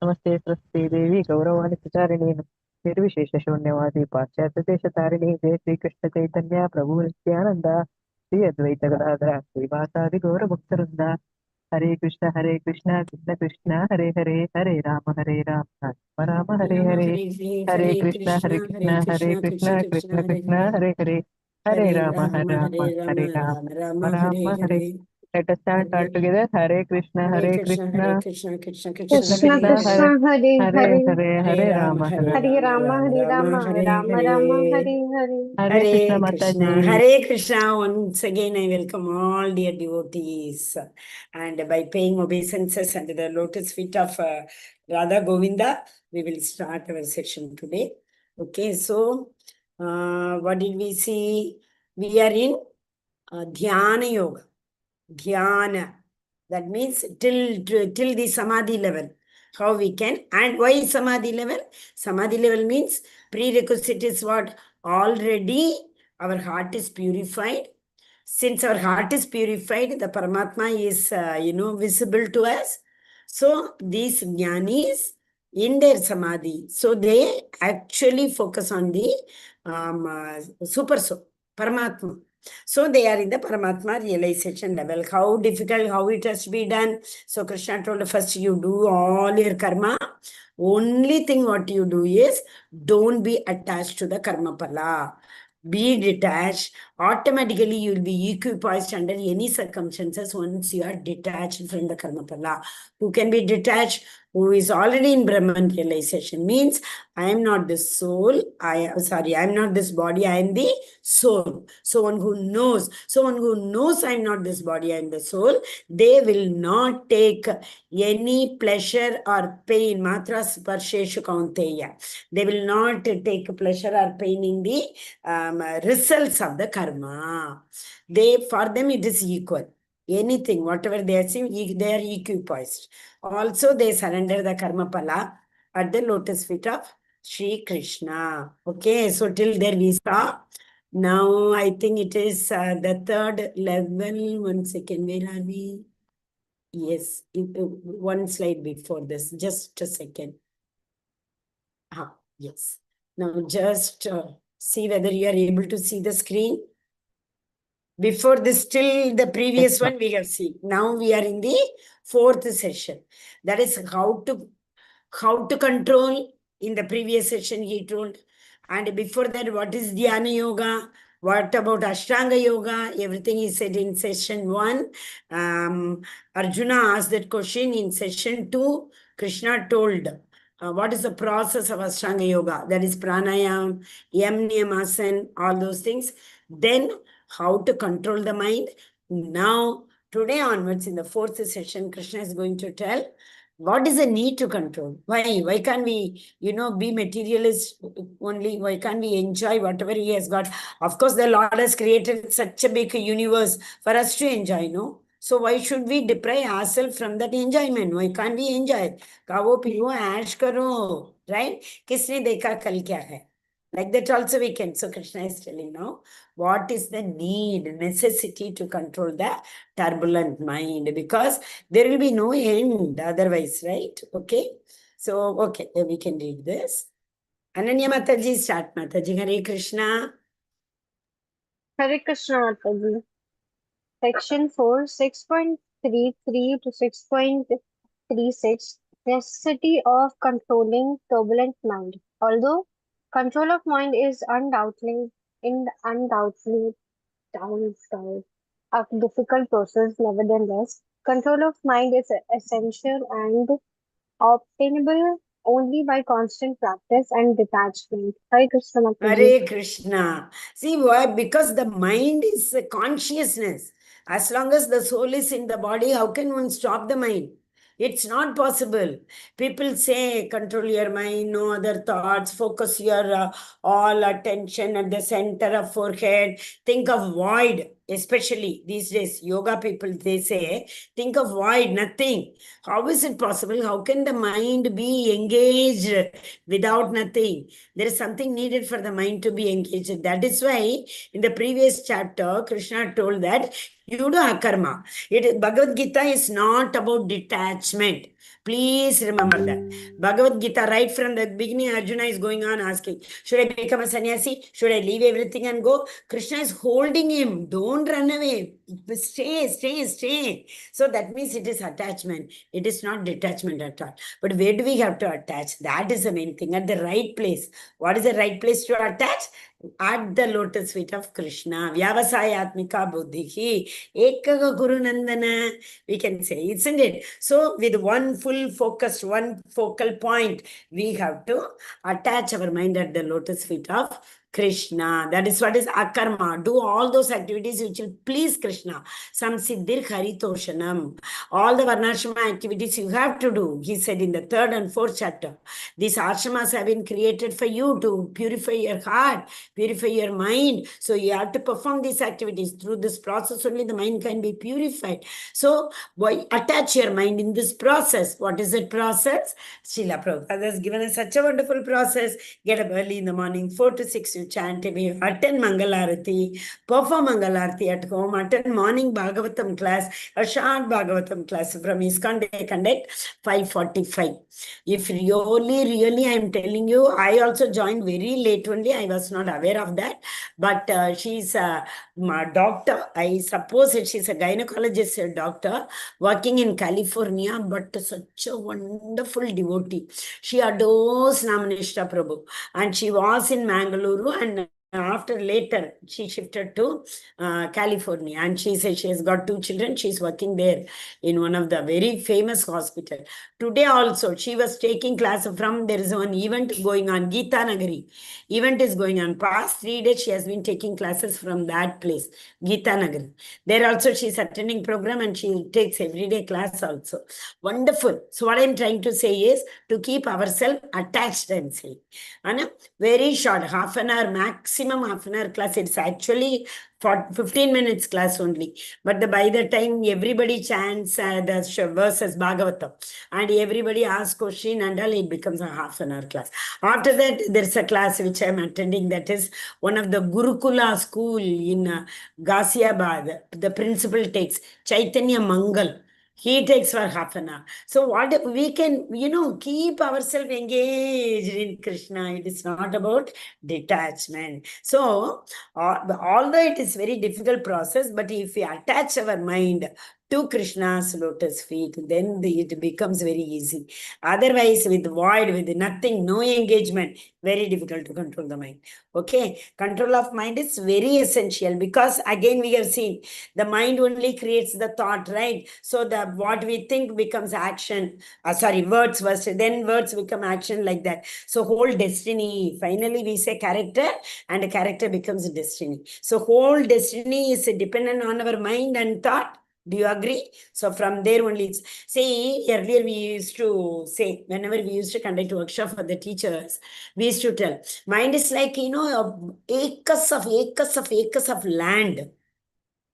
नमस्ते सरस्वती देवी गौरवाणि प्रचारिणे निर्विशेष शून्यवादी पाश्चात्य देश तारिणी जय श्री कृष्ण चैतन्य प्रभु नित्यानंद श्री अद्वैत गदाधर श्रीवासादि गौर भक्तवृंद हरे कृष्ण कृष्ण कृष्ण हरे हरे हरे राम राम राम हरे हरे हरे कृष्ण हरे कृष्ण कृष्ण कृष्ण हरे हरे हरे राम हरे राम हरे. Let us chant all together. Hare Krishna, Krishna, Krishna, Krishna Krishna Krishna, Krishna Hare Hare Hare Hare, Hare Rama, Hare Hare Rama Hare Rama Rama Rama Hare Hare. Hare Krishna Mataji. Hare Krishna. Once again, I welcome all dear devotees. And by paying obeisances under the lotus feet of Radha Govinda, we will start our session today. Okay, so what did we see? We are in Dhyana Yoga. Dhyana. That means till the Samadhi level. How we can, and why Samadhi level? Samadhi level means prerequisite is what? Already our heart is purified. Since our heart is purified, the Paramatma is, visible to us. So these jnanis in their Samadhi, so they actually focus on the Super Soul, Paramatma. So they are in the Paramatma realization level. How difficult, how it has to be done. So Krishna told first you do all your karma. Only thing what you do is don't be attached to the karma pala. Be detached. Automatically you will be equipoised under any circumstances once you are detached from the karma pala. Who can be detached? Who is already in Brahman realization means I am not this soul. I am not this body. I am the soul. So one who knows I am not this body, I am the soul, they will not take any pleasure or pain. Matra sparsheshu kaunteya. They will not take pleasure or pain in the results of the karma. For them it is equal. Anything, whatever they achieve, they are equipoised. Also, they surrender the karma pala at the lotus feet of Sri Krishna. Okay, so till there we saw. Now, I think it is the third level. 1 second, where are we? Yes, one slide before this. Just a second. Yes. Now, just see whether you are able to see the screen. Before this, till the previous one we have seen. Now we are in the fourth session. That is how to control. In the previous session he told. And before that, what is Dhyana Yoga? What about Ashtanga Yoga? Everything he said in session 1. Arjuna asked that question in session 2. Krishna told what is the process of Ashtanga Yoga? That is pranayam, yam niyamasan, all those things. Then how to control the mind. Now, today onwards, in the fourth session, Krishna is going to tell what is the need to control. Why can't we, be materialist only? Why can't we enjoy whatever he has got? Of course, the Lord has created such a big universe for us to enjoy, no? So why should we deprive ourselves from that enjoyment? Why can't we enjoy? Kavo piyo ash karo, right? Kisne dekha kal kya hai? Like that also we can. So Krishna is telling now, what is the necessity to control the turbulent mind? Because there will be no end otherwise, right? Okay. So, okay, we can read this. Ananya Mataji, start Mataji. Hare Krishna. Hare Krishna Mataji. Section 4, 6.33 to 6.36. Necessity of controlling turbulent mind. Although control of mind is undoubtedly a difficult process, nevertheless, control of mind is essential and obtainable only by constant practice and detachment. Hare Krishna Mataji. Hare Krishna. See why? Because the mind is a consciousness. As long as the soul is in the body, how can one stop the mind? It's not possible. People say, control your mind, no other thoughts, focus your all attention at the center of forehead, think of void, especially these days, yoga people, they say, think of void, nothing. How is it possible? How can the mind be engaged without nothing? There is something needed for the mind to be engaged. That is why in the previous chapter, Krishna told that You do akarma. Bhagavad Gita is not about detachment. Please remember that. Bhagavad Gita, right from the beginning, Arjuna is going on asking, should I become a sannyasi? Should I leave everything and go? Krishna is holding him. Don't run away. Stay, stay, stay. So that means it is attachment. It is not detachment at all. But where do we have to attach? That is the main thing. At the right place. What is the right place to attach? At the lotus feet of Krishna. Vyavasayatmika buddhihi. Ekaga Guru Nandana. We can say, isn't it? So with one full focus, one focal point, we have to attach our mind at the lotus feet of Krishna. That is what is akarma. Do all those activities which will please Krishna. Samsiddhir haritoshanam. All the varnashrama activities you have to do. He said in the 3rd and 4th chapter. These ashramas have been created for you to purify your heart, purify your mind. So you have to perform these activities. Through this process only the mind can be purified. So why attach your mind in this process? What is that process? Srila Prabhupada has given us such a wonderful process. Get up early in the morning, 4 to 6 you chant, attend Mangalarati, perform Mangalarati at home, attend morning Bhagavatam class, a short Bhagavatam class from ISKCON they conduct 5:45. If really I am telling you, I also joined very late only. I was not aware of that. But she's a doctor. I suppose she's a gynecologist doctor working in California, but such a wonderful devotee. She adores Namanishta Prabhu. And she was in Mangaluru, and after later she shifted to California, and she said she has got 2 children. She's working there in one of the very famous hospital. Today also she was taking class from, there is one event going on, Gita Nagari event is going on. Past 3 days she has been taking classes from that place, Gita Nagari. There also she's attending program and she takes everyday class also. Wonderful. So what I'm trying to say is to keep ourselves attached and say. And very short, half an hour, maximum half an hour class. It's actually for 15 minutes class only. But by the time everybody chants the verses Bhagavatam and everybody asks question and all, it becomes a half an hour class. After that, there's a class which I'm attending, that is one of the Gurukula school in Ghaziabad. The principal takes Chaitanya Mangal. He takes for half an hour. So what we can, keep ourselves engaged in Krishna. It is not about detachment. So although it is very difficult process, but if we attach our mind to Krishna's lotus feet, then it becomes very easy. Otherwise, with void, with nothing, no engagement, very difficult to control the mind. Okay, control of mind is very essential, because again we have seen the mind only creates the thought, right? So what we think becomes action. Words first, then words become action, like that. So whole destiny, finally we say character, and a character becomes destiny. So whole destiny is dependent on our mind and thought. Do you agree? So from there only, see, earlier we used to say, whenever we used to conduct workshop for the teachers, we used to tell, mind is like, acres of land.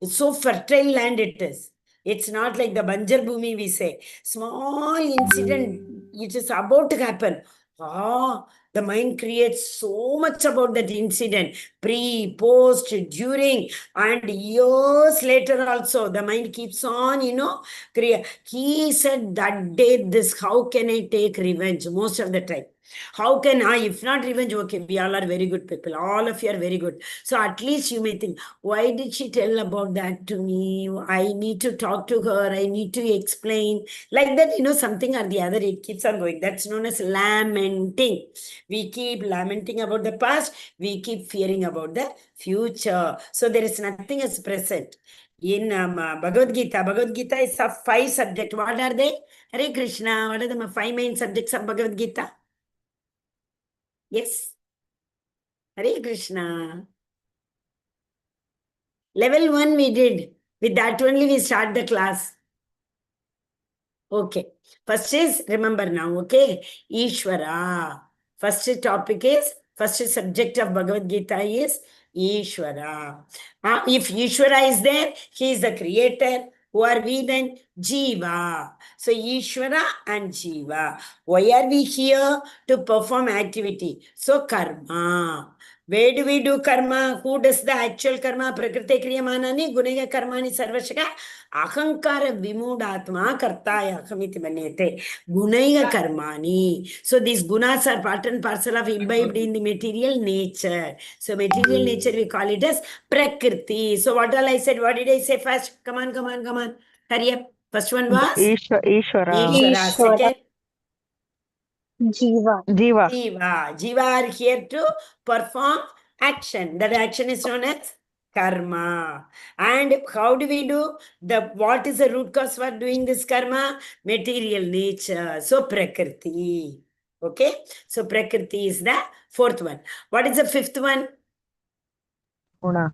It's so fertile land it is. It's not like the Banjar Bhumi we say. Small incident, it is about to happen. The mind creates so much about that incident. Pre, post, during, and years later also. The mind keeps on, He said that day this, how can I take revenge? Most of the time. How can I, if not revenge, okay, we all are very good people. All of you are very good. So at least you may think, why did she tell about that to me? I need to talk to her. I need to explain. Like that, something or the other, it keeps on going. That's known as lamenting. We keep lamenting about the past. We keep fearing about the future. So there is nothing as present. In Bhagavad Gita is of 5 subjects. What are they? Hare Krishna. What are the 5 main subjects of Bhagavad Gita? Yes. Hare Krishna. Level 1 we did. With that only we start the class. Okay. First is, remember now, okay? Ishvara. First subject of Bhagavad Gita is Ishvara. If Ishvara is there, he is the creator. Who are we then? Jiva. So Ishvara and Jiva. Why are we here? To perform activity. So karma. Where do we do karma? Who does the actual karma? Prakriti kriyamanani gunega karmani sarvashaka ahankara vimudatma kartaya ahamiti manyate gunega karmani. So these gunas are part and parcel of imbibed in the material nature. So material nature we call it as prakriti. So what all I said? What did I say first? Come on. Hurry up. First one was Ishvara. Ishvara. Ishvara. Second, Jiva. Jiva. Jiva. Jiva are here to perform action. That action is known as karma. And how do we do? What is the root cause for doing this karma? Material nature. So prakriti. Okay. So prakriti is the fourth one. What is the fifth one? Guna.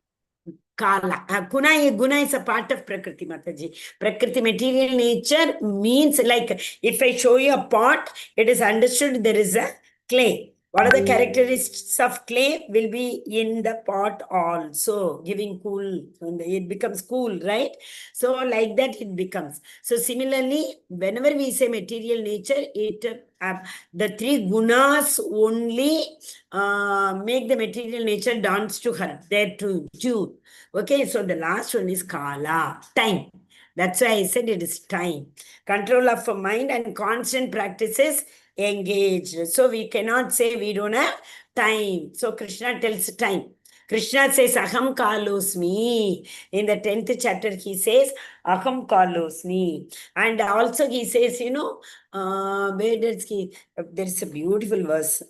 Kala. Guna is a part of Prakriti, Mataji. Prakriti, material nature means like if I show you a pot, it is understood there is a clay. What are the characteristics of clay? Will be in the pot also, giving cool. It becomes cool, right? So like that it becomes. So similarly, whenever we say material nature, the three gunas only make the material nature dance to her, there to do. Okay, so the last one is Kala, time. That's why I said it is time. Control of a mind and constant practices engaged. So we cannot say we don't have time. So Krishna tells time. Krishna says, Aham Kalosmi. In the 10th chapter, he says, Aham Kalosmi. And also he says, where does he, there's a beautiful verse.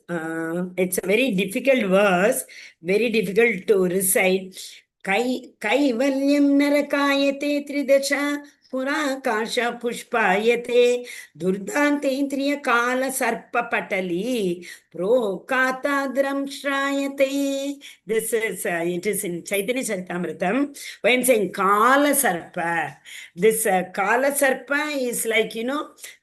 It's a very difficult verse, very difficult to recite. कैवल्यं नरकायते त्रिदश पुराकाश पुष्पायते दुर्दान्तेन्द्रिय काल सर्पपटली प्रोकाताद्रं श्रायते. This is it is in Chaitanya Charitamritham. When I'm saying Kala Sarpa, this Kala Sarpa is like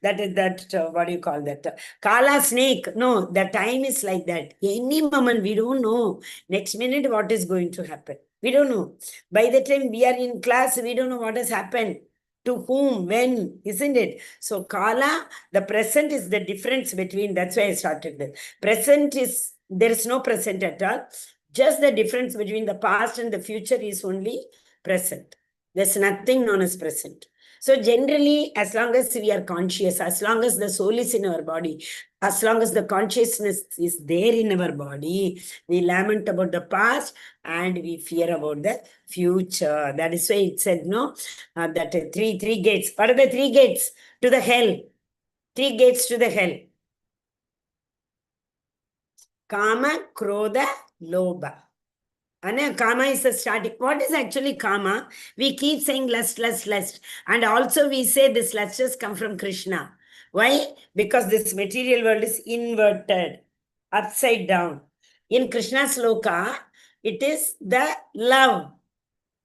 that what do you call that? Kala snake. No, the time is like that. Any moment we don't know next minute what is going to happen. We don't know. By the time we are in class, we don't know what has happened, to whom, when, isn't it? So Kala, the present is the difference between, that's why I started this. Present is, there is no present at all. Just the difference between the past and the future is only present. There's nothing known as present. So generally, as long as we are conscious, as long as the soul is in our body, as long as the consciousness is there in our body, we lament about the past and we fear about the future. That is why it said, that three gates. What are the 3 gates to the hell? 3 gates to the hell. Kama, Krodha, Lobha. And Kama is the starting. What is actually Kama? We keep saying lust. And also we say this lust has come from Krishna. Why? Because this material world is inverted, upside down. In Krishna's loka, it is the love.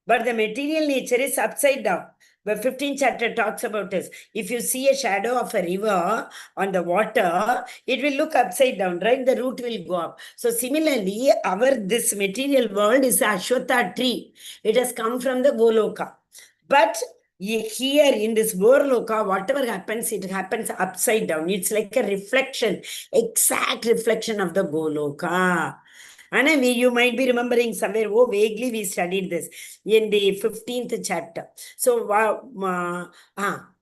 But the material nature is upside down. The 15th chapter talks about this. If you see a shadow of a river on the water, it will look upside down, right? The root will go up. So similarly, this material world is a Ashwatha tree. It has come from the Goloka. But here in this Gorloka, whatever happens, it happens upside down. It's like a reflection, exact reflection of the Goloka. And you might be remembering somewhere, vaguely we studied this in the 15th chapter. So,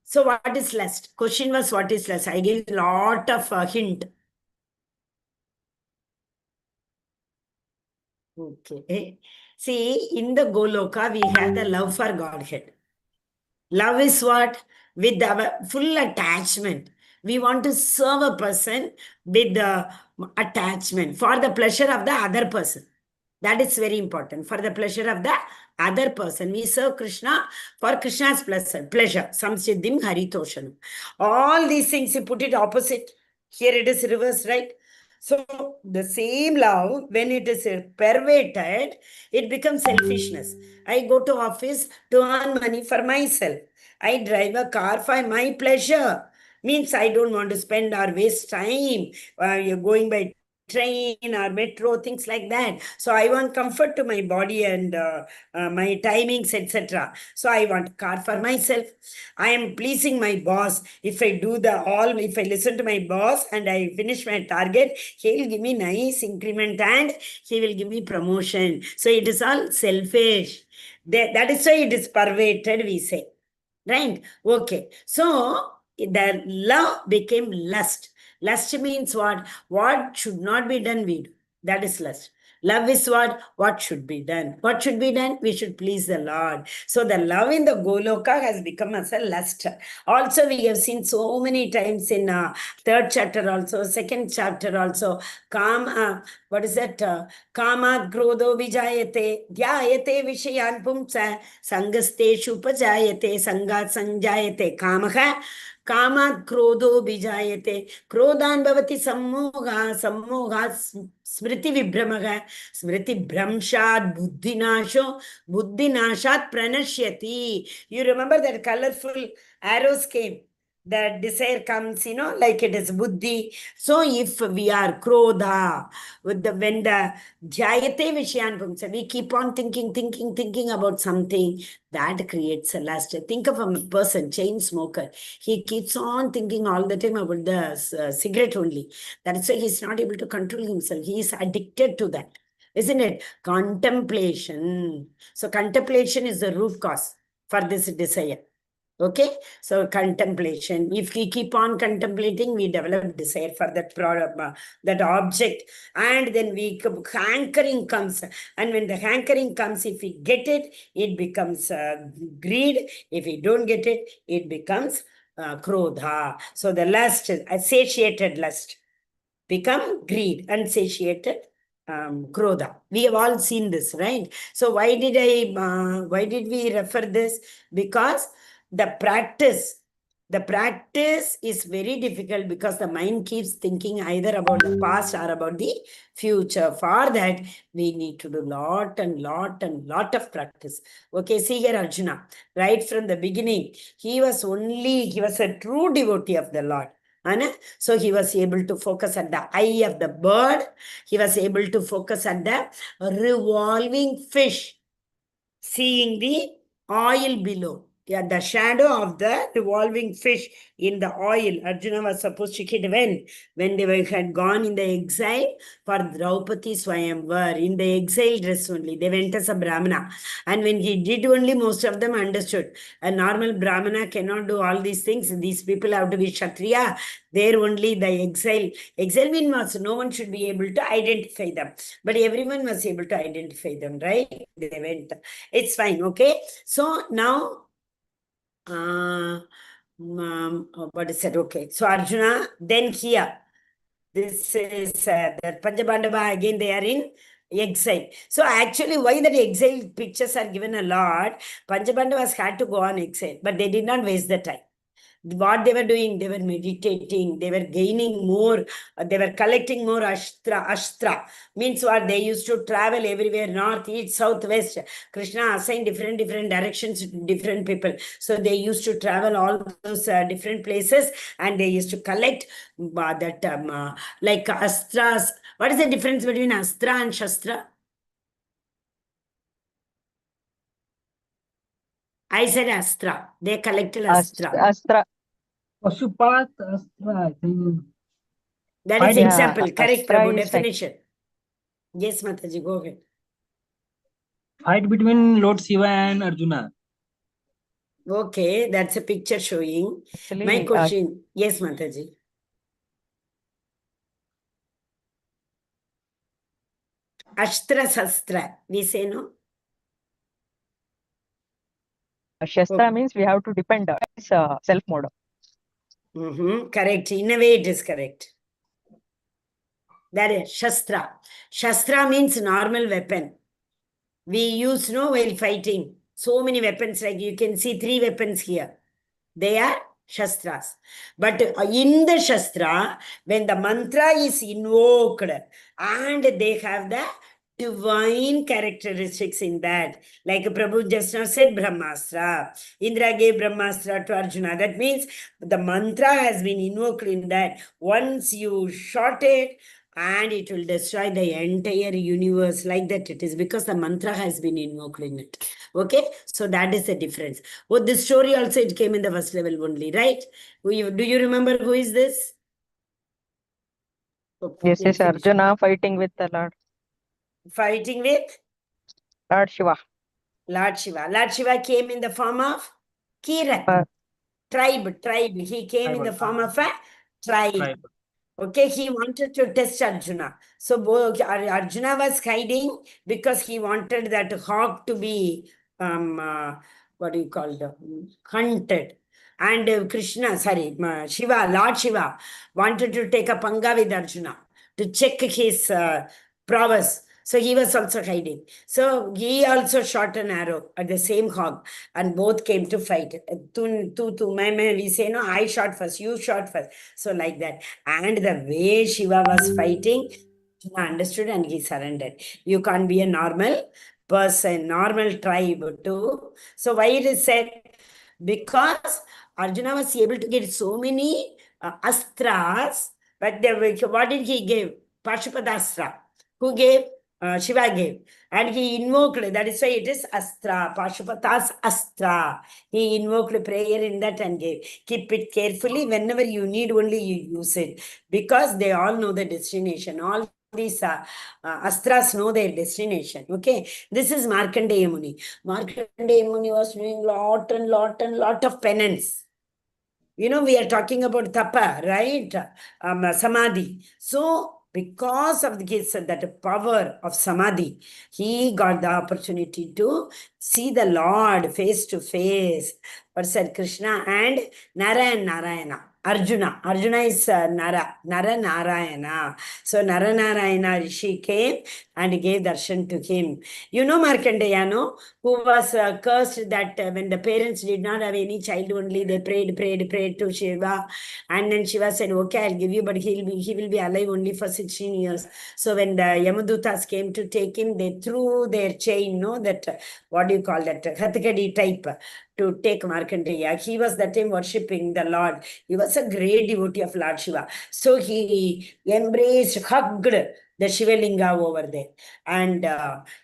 so what is lust? Question was, what is lust? I gave a lot of hint. Okay. See, in the Goloka, we have the love for Godhead. Love is what? With our full attachment. We want to serve a person with the attachment for the pleasure of the other person. That is very important. For the pleasure of the other person. We serve Krishna for Krishna's pleasure. Samsiddhim haritoshanam. All these things, you put it opposite. Here it is reversed, right? So the same love, when it is perverted, it becomes selfishness. I go to office to earn money for myself. I drive a car for my pleasure. Means I don't want to spend or waste time you're going by train or metro, things like that. So I want comfort to my body and my timings, etc. So I want car for myself. I am pleasing my boss. If I listen to my boss and I finish my target, he'll give me nice increment and he will give me promotion. So it is all selfish. That is why it is perverted, we say. Right? Okay. So the love became lust. Lust means what? What should not be done, we do. That is lust. Love is what? What should be done? What should be done? We should please the Lord. So the love in the Goloka has become as a lust. Also, we have seen so many times in third chapter also, second chapter also, what is that? Kamat krodho vijayate, dhyayate vishayan pumsa, sangasteshu pajayate, sangat sanjayate, kamaha. Kamat krodho bijayate. Krodhan bhavati sammoha. Sammoha smriti vibhramaga. Smriti bhramshat buddhinasho. Buddhinashat pranashyati. You remember that colorful arrows came. That desire comes, like it is buddhi. So if we are krodha, when the jayate vishyan pumsa, we keep on thinking about something, that creates a lust. Think of a person, chain smoker. He keeps on thinking all the time about the cigarette only. That's why he's not able to control himself. He is addicted to that, isn't it? Contemplation. So contemplation is the root cause for this desire. Okay, so contemplation. If we keep on contemplating, we develop desire for that product, that object, and then hankering comes. And when the hankering comes, if we get it, it becomes greed. If we don't get it, it becomes krodha. So the lust, satiated lust, become greed, unsatiated krodha. We have all seen this, right? So why did we refer this? Because the practice is very difficult, because the mind keeps thinking either about the past or about the future. For that, we need to do lot of practice. Okay, see here Arjuna, right from the beginning, he was a true devotee of the Lord. So he was able to focus at the eye of the bird. He was able to focus at the revolving fish, seeing the oil below. Yeah, the shadow of the revolving fish in the oil. Arjuna was supposed to hit when they had gone in the exile for Draupadi Swayamvar, in the exile dress only. They went as a Brahmana. And when he did only, most of them understood. A normal Brahmana cannot do all these things. These people have to be Kshatriya. There only the exile. Exile means no one should be able to identify them. But everyone was able to identify them, right? They went. It's fine, okay? So now, what is it? Okay. So Arjuna, then here, this is the Panjabandava, again they are in exile. So actually, why that exile pictures are given a lot, Panjabandavas had to go on exile, but they did not waste the time. What they were doing, they were meditating, they were gaining more, they were collecting more ashtra. Means what? They used to travel everywhere, north, east, south, west. Krishna assigned different directions to different people. So they used to travel all those different places, and they used to collect like astras. What is the difference between astra and shastra? I said astra. They collected astra. Astra. Pasupat Astra, I think. That is Yeah, example. Correct, astra Prabhu. is like- Definition. Yes, Mataji, go ahead. Fight between Lord Shiva and Arjuna. Okay, that's a picture showing. Actually, My question, yes, Mataji. Ashtra Sastra, we say no? Shastra Okay. means we have to depend on self mode. Correct. In a way, it is correct. That is Shastra. Shastra means normal weapon. We use while fighting. So many weapons, like you can see 3 weapons here. They are Shastras. But in the Shastra, when the mantra is invoked and they have the divine characteristics in that, like Prabhu just now said, Brahmastra. Indra gave Brahmastra to Arjuna. That means the mantra has been invoked in that. Once you shot it, and it will destroy the entire universe. Like that it is, because the mantra has been invoked in it. Okay, so that is the difference. Oh, this story also, it came in the first level only, right? Do you remember who is this? Okay, Yes, Arjuna fighting with the Lord. Fighting with Lord Shiva. Lord Shiva. Lord Shiva came in the form of Kirat. Tribe. He came in the form of a tribe. Okay, he wanted to test Arjuna. So Arjuna was hiding because he wanted that hawk to be, what do you call it, hunted. And Shiva, Lord Shiva, wanted to take a panga with Arjuna to check his prowess. So he was also hiding. So he also shot an arrow at the same hawk, and both came to fight. We say, no, I shot first, you shot first. So like that. And the way Shiva was fighting, Arjuna understood and he surrendered. You can't be a normal person, normal tribe too. So why it is said? Because Arjuna was able to get so many astras, but what did he give? Pashupatastra. Who gave? Shiva gave. And he invoked, that is why it is Astra, Pashupatas Astra. He invoked prayer in that and gave. Keep it carefully. Whenever you need, only you use it. Because they all know the destination. All these Astras know their destination. Okay. This is Markandeya Muni. Markandeya Muni was doing lot of penance. We are talking about tapa, right? Samadhi. So, because of that power of samadhi, he got the opportunity to see the Lord face to face. What said Krishna and Nara and Narayana. Arjuna is Nara Narayana. So Nara Narayana Rishi came and gave darshan to him. Markandeya, no? Who was cursed that when the parents did not have any child only, they prayed to Shiva. And then Shiva said, okay, I'll give you, but he will be alive only for 16 years. So when the Yamadutas came to take him, they threw their chain, that, what do you call that, Hathakadi type, to take Markandeya. He was that time worshipping the Lord. He was a great devotee of Lord Shiva. So he embraced, hugged the Shiva Linga over there. And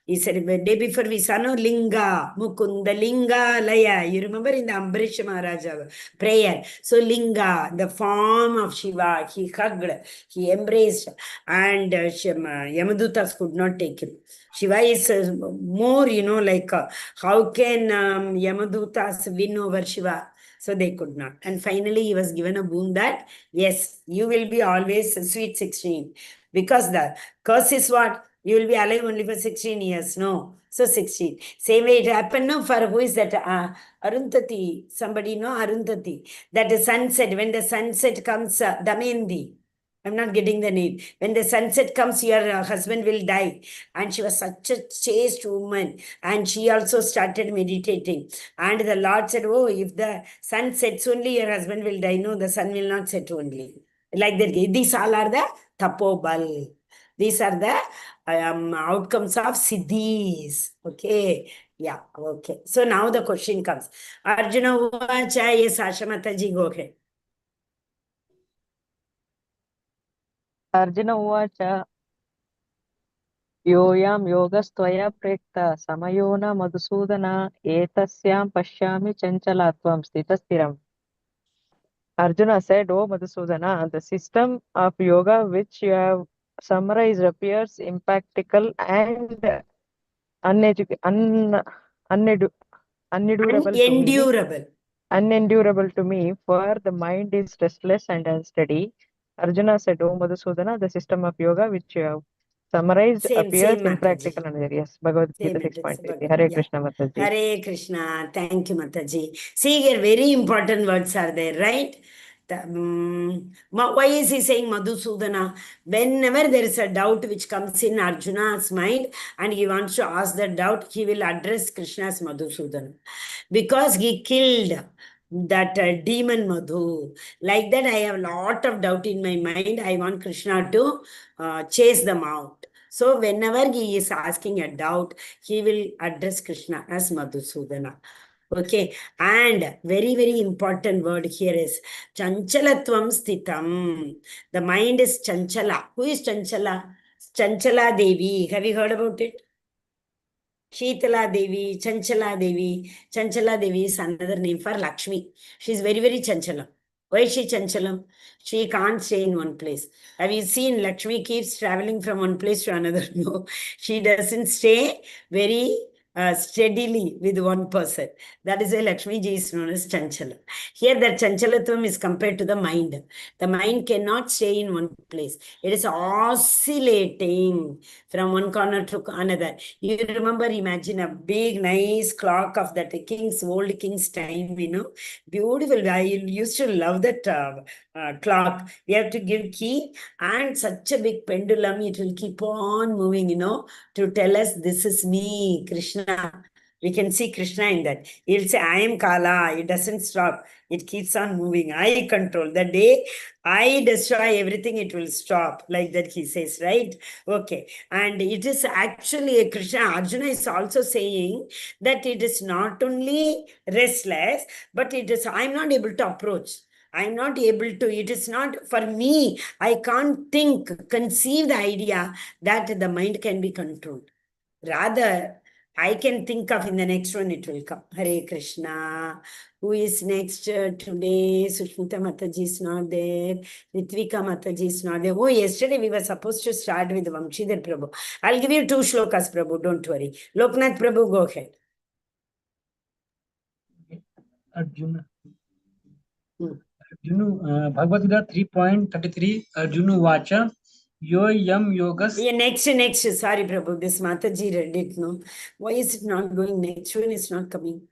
he said, the day before we saw, no, Linga, Mukunda, Linga, Laya. You remember in the Ambarish Maharaja prayer. So Linga, the form of Shiva, he hugged, he embraced, and Yamadutas could not take him. Shiva is more, how can Yamadutas win over Shiva? So they could not. And finally, he was given a boon that, yes, you will be always sweet 16. Because the curse is what? You will be alive only for 16 years. No. So 16. Same way it happened, no? For who is that? Arundhati. Somebody, no? Arundhati. That the sunset, when the sunset comes, Damayanti. I'm not getting the name. When the sunset comes, your husband will die. And she was such a chaste woman. And she also started meditating. And the Lord said, oh, if the sun sets only, your husband will die. No, the sun will not set only. Like that. These all are the tapobal. These are the outcomes of siddhis. Okay. Yeah. Okay. So now the question comes. Arjuna Uvacha, yes, Asha Mataji, go ahead. Arjuna Uvacha योऽयं योगस्त्वया प्रेक्ता समयो न मधुसूदन एतस्यां पश्यामि चञ्चलात्वं स्थितस्थिरम्. Arjuna said, "O Madhusudana, the system of yoga which you have summarized appears impractical and unendurable to me, for the mind is restless and unsteady." Arjuna said, "O Madhusudana, the system of yoga which you have summarized appears impractical and yes, Bhagavad Gita 6.3. Hare Krishna, Mataji. Hare Krishna. Thank you, Mataji. See here, very important words are there, right? Why is he saying Madhusudana? Whenever there is a doubt which comes in Arjuna's mind and he wants to ask that doubt, he will address Krishna as Madhusudana. Because he killed that demon Madhu. Like that, I have a lot of doubt in my mind. I want Krishna to chase them out. So whenever he is asking a doubt, he will address Krishna as Madhusudana. Okay, and very, very important word here is chanchalatvam sthitam. The mind is chanchala. Who is chanchala? Chanchala Devi. Have you heard about it? Sheetala Devi, Chanchala Devi. Chanchala Devi is another name for Lakshmi. She's very, very Chanchala. Why is she Chanchalam? She can't stay in one place. Have you seen Lakshmi keeps traveling from one place to another? No, she doesn't stay very steadily with one person. That is why Lakshmi ji is known as Chanchala. Here, that Chanchalatvam is compared to the mind. The mind cannot stay in one place. It is oscillating from one corner to another. You remember, imagine a big, nice clock of that old king's time, beautiful. I used to love that clock. We have to give key and such a big pendulum. It will keep on moving, to tell us this is me, Krishna. We can see Krishna in that. He'll say, I am Kala. It doesn't stop. It keeps on moving. I control. The day I destroy everything, it will stop. Like that he says, right? Okay. And it is actually Krishna. Arjuna is also saying that it is not only restless, but it is, I'm not able to approach. I'm not able to, it is not for me. I can't conceive the idea that the mind can be controlled. Rather, I can think of in the next one, it will come. Hare Krishna. Who is next today? Sushmita Mataji is not there. Ritvika Mataji is not there. Oh, yesterday we were supposed to start with Vamshidhar Prabhu. I'll give you 2 shlokas, Prabhu. Don't worry. Loknath Prabhu, go ahead. Arjuna. Bhagavad Gita 3.33 Arjuna Vacha Yo Yam Yogas. Yeah, next. Sorry, Prabhu. This Mataji read it, no? Why is it not going? Next one is not coming.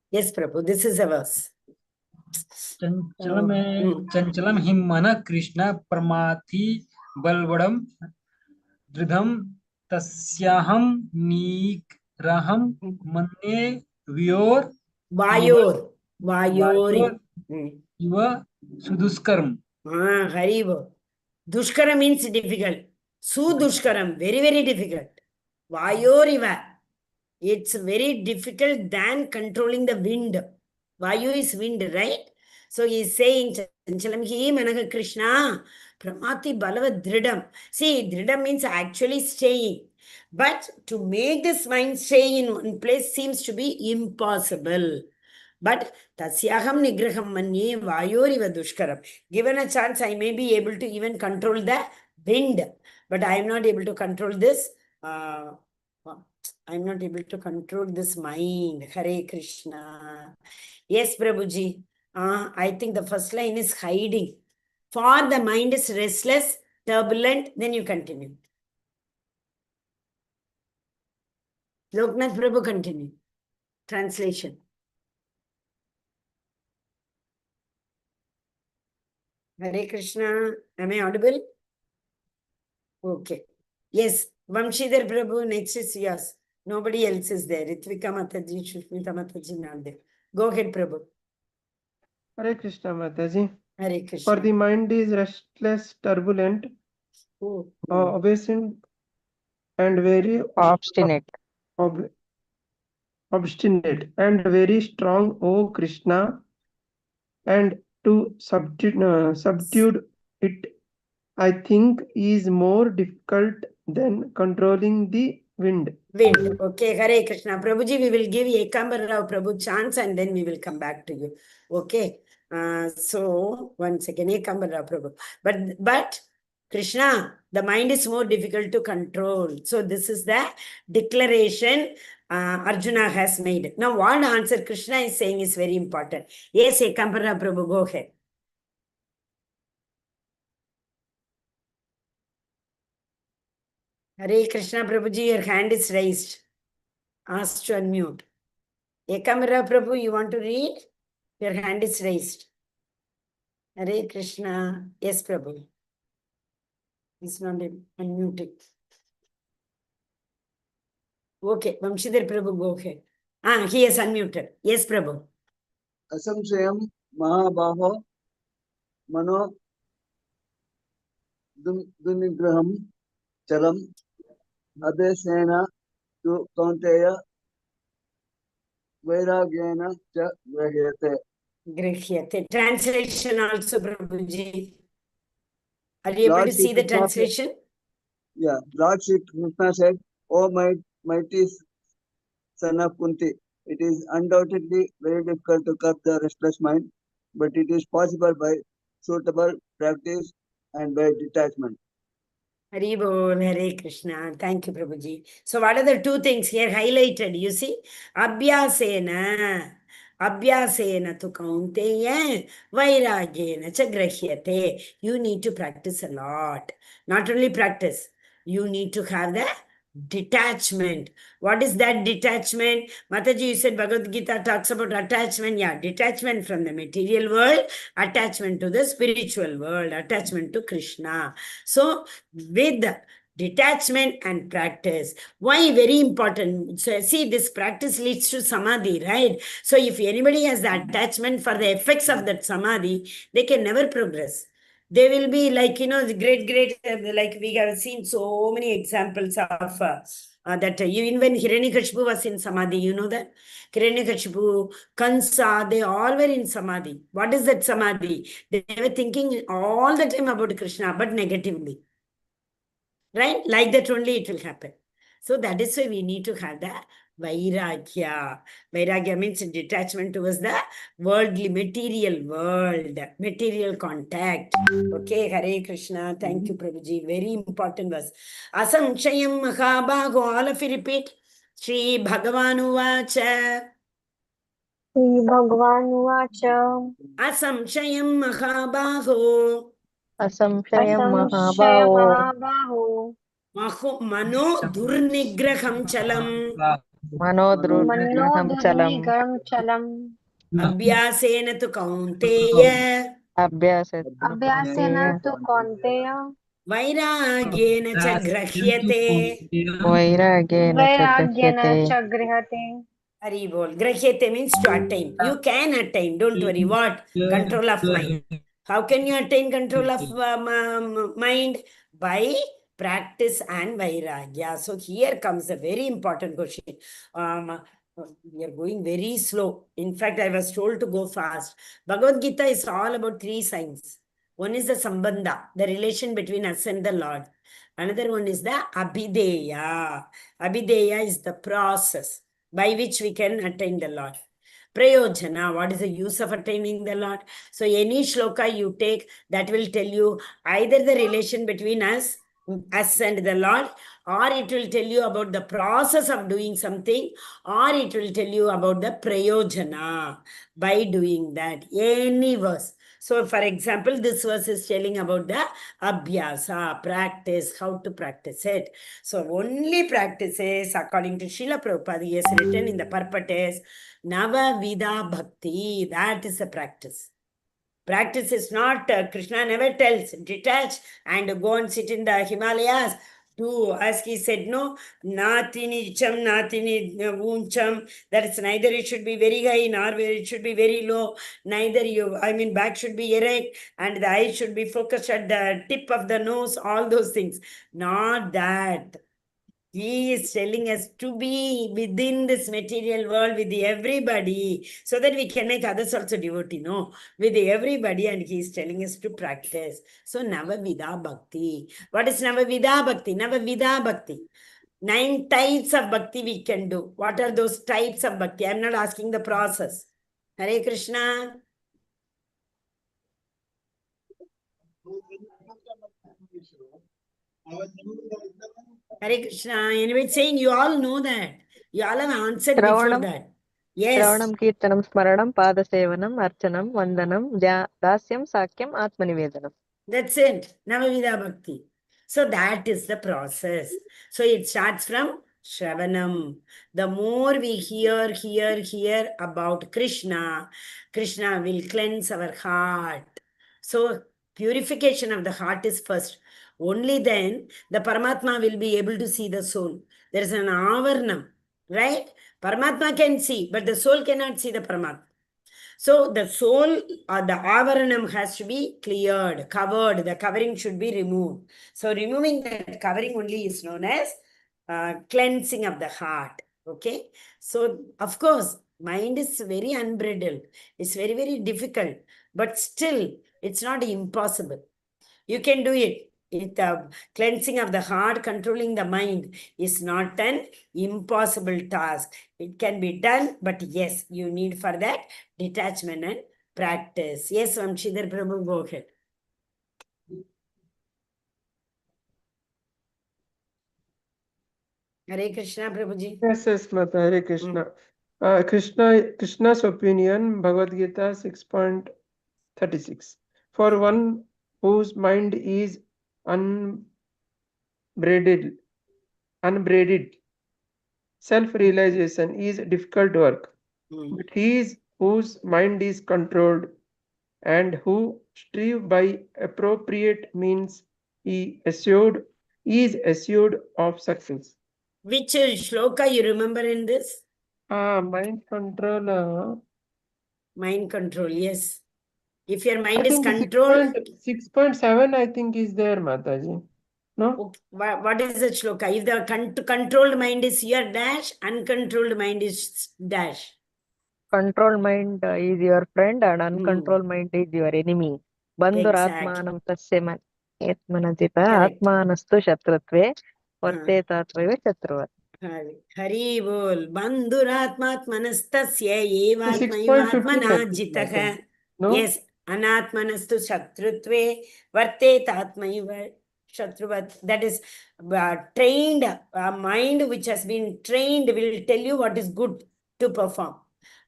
Yes, Prabhu. This is a verse. Chanchalam himmana Krishna parmati balvadam dridham tasyaham nigraham manye vyor Vayori. Iva suduskaram. Haribo. Dushkara means difficult. Sudushkaram, very, very difficult. Vayoriva. It's very difficult than controlling the wind. Vayu is wind, right? So he's saying, Chanchalam hi manaka Krishna, pramati balava dridam. See, dridam means actually staying. But to make this mind stay in one place seems to be impossible. But tasyaham nigraham manye vayoriva dushkaram. Given a chance, I may be able to even control the wind. But I am not able to control this. I'm not able to control this mind. Hare Krishna. Yes, Prabhuji. I think the first line is hiding. For the mind is restless, turbulent, then you continue. Loknath Prabhu, continue. Translation. Hare Krishna. Am I audible? Okay. Yes. Vamshidhar Prabhu, next is yours. Nobody else is there. Ritvika Mataji, Shushmita Mataji, not there. Go ahead, Prabhu. Hare Krishna, Mataji. Hare Krishna. For the mind is restless, turbulent, obstinate, and very Obstinate. Obstinate and very strong, O Krishna, and to subdue it, I think, is more difficult than controlling the wind. Okay, Hare Krishna. Prabhuji, we will give Ekambar Rao Prabhu chance and then we will come back to you. Okay. So, once again, Ekambar Rao Prabhu. But Krishna, the mind is more difficult to control. So, this is the declaration Arjuna has made. Now, what answer Krishna is saying is very important. Yes, Ekambar Rao Prabhu, go ahead. Hare Krishna Prabhuji, your hand is raised. Asked to unmute. Ekamara Prabhu, you want to read? Your hand is raised. Hare Krishna. Yes, Prabhu. He's not unmuted. Okay, Vamshidhar Prabhu, go ahead. He is unmuted. Yes, Prabhu. Asamshayam Mahabaho Mano Dunigraham Chalam Adesena to Kaunteya vairagyena cha grahyate. Grihyate. Translation also, Prabhuji. Are you able Lord to Shri see the Krishna said, translation? Lord Shri Krishna said, "O mighty son of Kunti, it is undoubtedly very difficult to curb the restless mind, but it is possible by suitable practice and by detachment." Hari Bol, Hare Krishna. Thank you, Prabhuji. So, what are the two things here highlighted? You see, Abhyasena. Abhyasena tu kaunteya, vairagyena cha grahyate. You need to practice a lot. Not only practice, you need to have the detachment. What is that detachment? Mataji, you said Bhagavad Gita talks about attachment. Yeah, detachment from the material world, attachment to the spiritual world, attachment to Krishna. So, with detachment and practice. Why? Very important. So, see, this practice leads to samadhi, right? So, if anybody has the attachment for the effects of that samadhi, they can never progress. They will be like, the great, like we have seen so many examples of that. Even when Hiranyakashipu was in samadhi, you know that? Hiranyakashipu, Kansa, they all were in samadhi. What is that samadhi? They were thinking all the time about Krishna, but negatively. Right? Like that only it will happen. So that is why we need to have the Vairagya. Vairagya means detachment towards the worldly, material world, material contact. Okay, Hare Krishna. Thank you, Prabhuji. Very important verse. Asamshayam Mahabhago. All of you repeat. Shri Bhagavanu Vacha. Sri Bhagavan Vacha. Asamshayam Mahabhago. असंशयं Asamshaya महाबाहो Mahabaho. Mano Durnigraham Chalam. मनोदुर्निग्रहं चलम् Manodurnigaram chalam. Abhyasena tu kaunteya. Abhyasena अभ्यासेन tu Kaunteya. Vairagyena cha grahyate. वैराग्येन च गृह्यते Vairagyana cha grihate. Hari bol. Grahyate means to attain. You can attain. Don't worry. What? Control of mind. How can you attain control of mind? By practice and vairagya. So here comes a very important question. Um, we are going very slow. In fact, I was told to go fast. Bhagavad Gita is all about three signs. One is the sambandha, the relation between us and the Lord. Another one is the abhideya. Abhideya is the process by which we can attain the Lord. Prayojana, what is the use of attaining the Lord? So any shloka you take, that will tell you either the relation between us and the Lord, or it will tell you about the process of doing something, or it will tell you about the prayojana by doing that. Any verse. So, for example, this verse is telling about the abhyasa, practice, how to practice it. So, only practices, according to Srila Prabhupada, he has written in the purport, Nava Vida Bhakti. That is the practice. Practice is not, Krishna never tells, detach and go and sit in the Himalayas. Do, as he said, no, natini cham, natini uncham. That is neither it should be very high nor it should be very low. Neither back should be erect and the eyes should be focused at the tip of the nose, all those things. Not that. He is telling us to be within this material world with everybody so that we can make others also devotee, no? With everybody, and he is telling us to practice. So, Navavida Bhakti. What is Navavida Bhakti? Navavida Bhakti. 9 types of bhakti we can do. What are those types of bhakti? I am not asking the process. Hare Krishna. Hare Krishna. Anyway, saying you all know that. You all have answered before श्रवणं that. Yes. श्रवणं कीर्तनं स्मरणं पादसेवनम् अर्चनं वन्दनं दास्यं साक्ष्यम् आत्मनिवेदनम्. That's it. Navavida Bhakti. So that is the process. So it starts from Shravanam. The more we hear about Krishna, Krishna will cleanse our heart. So purification of the heart is first. Only then the Paramatma will be able to see the soul. There is an avaranam, right? Paramatma can see, but the soul cannot see the Paramatma. So the soul or the avaranam has to be cleared, covered. The covering should be removed. So removing that covering only is known as cleansing of the heart. Okay. So of course, Mind is very unbridled. It's very, very difficult. But still, it's not impossible. You can do it. The cleansing of the heart, controlling the mind is not an impossible task. It can be done, but yes, you need for that detachment and practice. Yes, Vamshidhar Prabhu, go ahead. Hare Krishna, Prabhuji. Yes, Mata, Hare Krishna. Krishna's opinion, Bhagavad Gita 6.36. For one whose mind is unbraided, self-realization is difficult work. But whose mind is controlled and who strive by appropriate means is assured of success. Which shloka you remember in this? Mind control. Mind control, yes. If your I mind is think controlled, 6.7 I think is there, Mataji. No? okay, what is the shloka? If the controlled mind is your dash, uncontrolled mind is dash. Controlled mind is your friend and uncontrolled mind is your enemy. Bandhuratmanam tasya manajita Correct. atmanastu shatrutve vartetatva shatruvat. Hari bol. Bandhuratmatmanastasya evatmaivatmana 6.15 jitaha. No? Yes. Anatmanastu shatrutve vartetatmaiva shatruvat. That is trained mind which has been trained will tell you what is good to perform.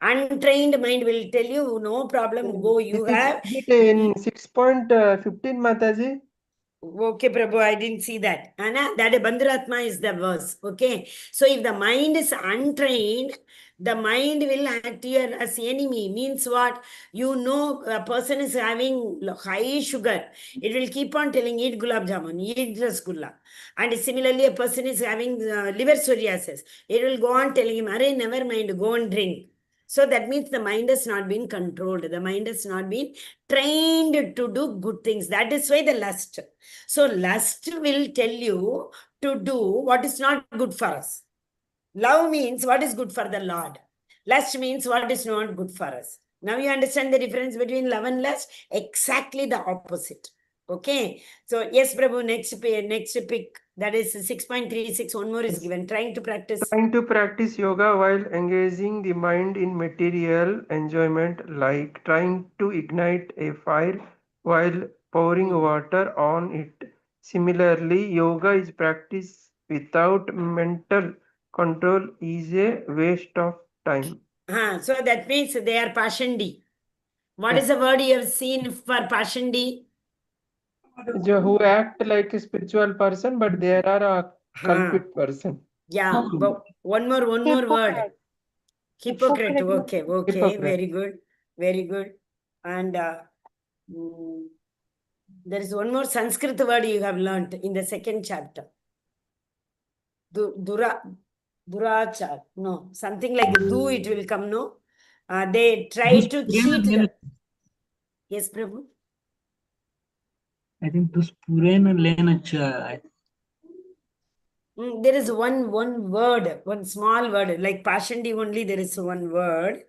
Untrained mind will tell you no problem, go, you have. Is it in 6.15 Mataji? Okay, Prabhu, I didn't see that. Anna, that Bandhuratma is the verse. Okay. So if the mind is untrained, the mind will act here as enemy. Means what? You know, a person is having high sugar. It will keep on telling, eat gulab jamun, eat rasgulla. And similarly, a person is having liver psoriasis. It will go on telling him, Arey, never mind, go and drink. So that means the mind has not been controlled. The mind has not been trained to do good things. That is why the lust. So lust will tell you to do what is not good for us. Love means what is good for the Lord. Lust means what is not good for us. Now you understand the difference between love and lust? Exactly the opposite. Okay. So yes, Prabhu, next pick. That is 6.36. One more is given. Trying to practice. Trying to practice yoga while engaging the mind in material enjoyment, like trying to ignite a fire while pouring water on it. Similarly, yoga is practice without mental control is a waste of time. So that means they are Pashandi. What is the word you have seen for Pashandi? Who act like a spiritual person, but they are a culprit person. Yeah, but one more word. Hypocrite. Okay, Hypocrite. very good, very good. And there is one more Sanskrit word you have learnt in the second chapter. Durachar. No, something like do it will come. No, they try to cheat. Yes, Prabhu. I think Duspurena Lenacha. There is one word, one small word, like Pashandi only there is one word.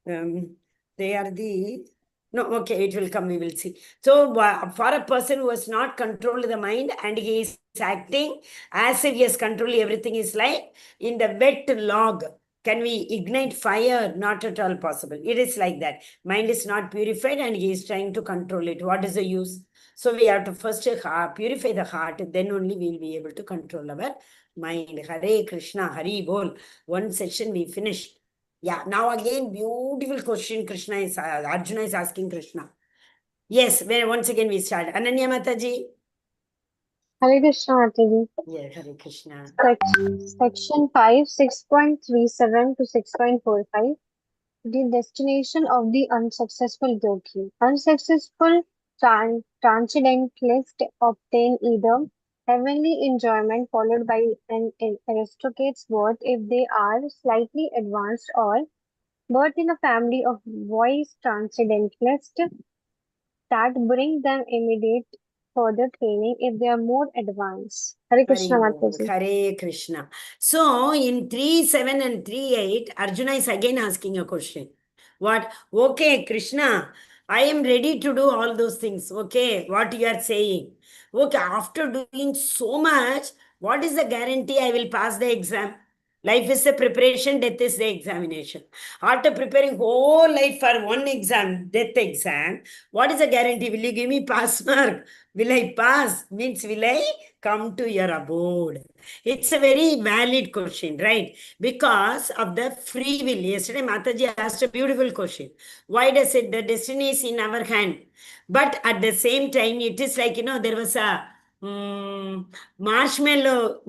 They are the... No, okay, it will come, we will see. So for a person who has not controlled the mind and he is acting as if he has controlled everything, is like in the wet log. Can we ignite fire? Not at all possible. It is like that. Mind is not purified and he is trying to control it. What is the use? So we have to first purify the heart, then only we will be able to control our mind. Hare Krishna, Hari Bol. One session we finished. Yeah, now again, beautiful question Krishna is, Arjuna is asking Krishna. Yes, once again we start. Ananya Mataji. Hare Krishna, Mataji. Yeah, Hare Krishna. Section 5, 6.37 to 6.45. The destination of the unsuccessful yogi. Unsuccessful transcendentalists obtain either heavenly enjoyment followed by an aristocrat's birth if they are slightly advanced, or birth in a family of wise transcendentalists that bring them immediate further training if they are more advanced. Hare Krishna, Very good. Mataji. Hare Krishna. So in 3.7 and 3.8, Arjuna is again asking a question. What? Okay, Krishna, I am ready to do all those things. Okay, what you are saying. Okay, after doing so much, what is the guarantee I will pass the exam? Life is the preparation, death is the examination. After preparing whole life for one exam, death exam, what is the guarantee? Will you give me pass mark? Will I pass? Means will I come to your abode? It's a very valid question, right? Because of the free will. Yesterday, Mataji asked a beautiful question. Why does it? The destiny is in our hand. But at the same time, it is like, there was a marshmallow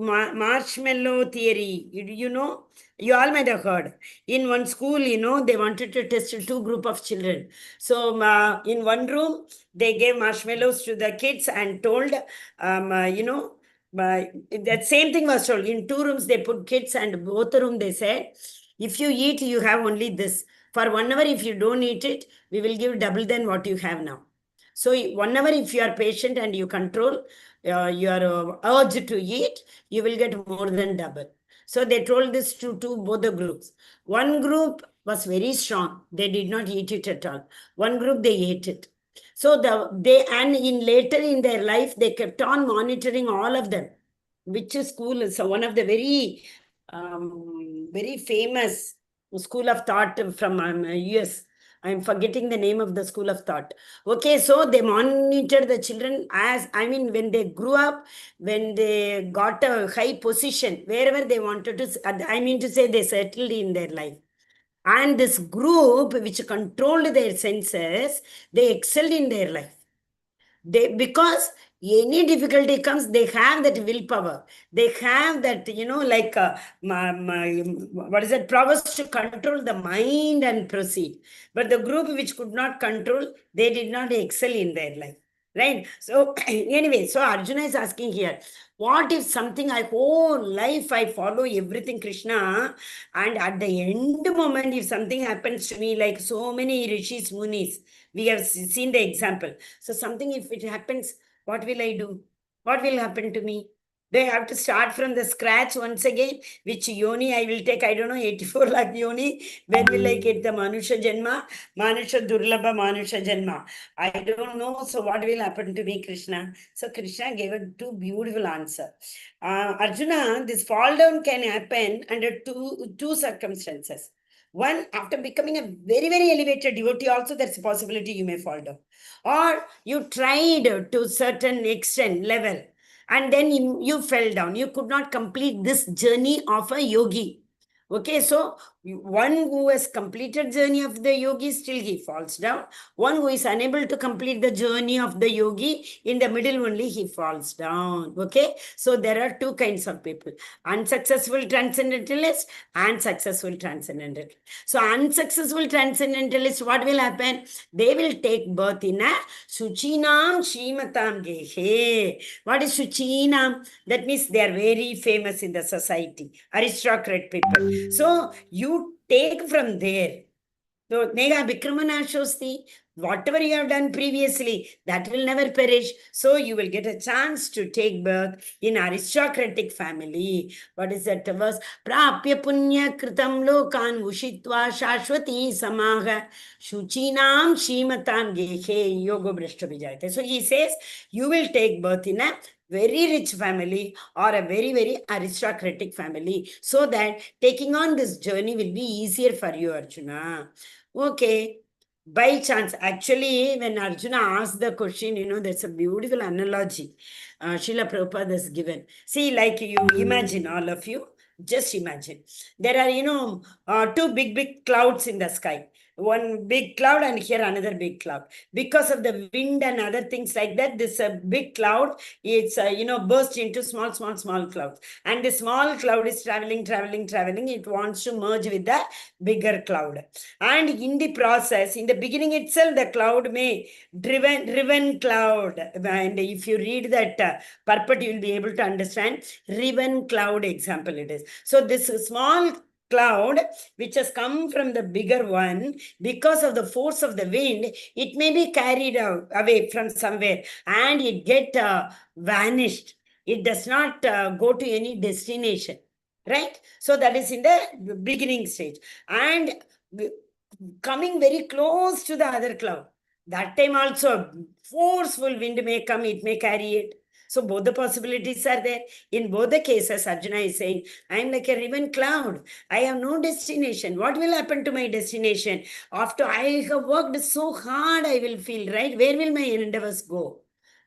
theory. You all might have heard. In one school, they wanted to test two group of children. So in one room, they gave marshmallows to the kids and told, that same thing was told. In two rooms, they put kids, and both the room they said, if you eat, you have only this. For 1 hour, if you don't eat it, we will give double than what you have now. So 1 hour, if you are patient and you control your urge to eat, you will get more than double. So they told this to both the groups. One group was very strong. They did not eat it at all. One group, they ate it. So later in their life, they kept on monitoring all of them. Which school is one of the very famous school of thought from US. I'm forgetting the name of the school of thought. Okay, so they monitored the children when they grew up, when they got a high position, wherever they wanted to say they settled in their life. And this group, which controlled their senses, they excelled in their life. Because any difficulty comes, they have that willpower. They have that, what is that? Prowess to control the mind and proceed. But the group which could not control, they did not excel in their life. Right? So anyway, so Arjuna is asking here, what if something whole life I follow everything Krishna, and at the end moment, if something happens to me, like so many rishis, munis, we have seen the example. So something, if it happens, what will I do? What will happen to me? They have to start from the scratch once again. Which yoni I will take? I don't know, 84 lakh yoni. When will I get the Manusha Janma? Manusha Durlabha Manusha Janma. I don't know. So what will happen to me, Krishna? So Krishna gave a two beautiful answer. Arjuna, this fall down can happen under two circumstances. One, after becoming a very, very elevated devotee, also there's a possibility you may fall down. Or you tried to certain extent, level, and then you fell down. You could not complete this journey of a yogi. Okay, so one who has completed journey of the yogi, still he falls down. One who is unable to complete the journey of the yogi, in the middle only he falls down. Okay, so there are two kinds of people: unsuccessful transcendentalist and successful transcendentalist. So unsuccessful transcendentalist, what will happen? They will take birth in a Suchinam Shrimatam Gehe. What is Suchinam? That means they are very famous in the society, aristocrat people. So you take from there. So Nega Bikramana Shosti, whatever you have done previously, that will never perish. So you will get a chance to take birth in aristocratic family. What is that verse? Prapya punya kritam lokan ushitva shashwati samaha shuchinam shimatam gehe yogo brishta vijayate. So he says, you will take birth in a very rich family or a very, very aristocratic family, so that taking on this journey will be easier for you, Arjuna. Okay. By chance, actually, when Arjuna asked the question, there's a beautiful analogy Srila Prabhupada has given. See, like you imagine, all of you, just imagine. There are, two big, big clouds in the sky. One big cloud and here another big cloud. Because of the wind and other things like that, this big cloud, it's, burst into small clouds. And the small cloud is traveling. It wants to merge with the bigger cloud. And in the process, in the beginning itself, the cloud may driven cloud. And if you read that purport, you will be able to understand. Riven cloud example it is. So this small cloud which has come from the bigger one, because of the force of the wind, it may be carried away from somewhere and it get vanished. It does not go to any destination, right? So that is in the beginning stage. And coming very close to the other cloud, that time also forceful wind may come, it may carry it. So both the possibilities are there. In both the cases, Arjuna is saying, I am like a riven cloud. I have no destination. What will happen to my destination? After I have worked so hard, I will feel, right? Where will my endeavors go?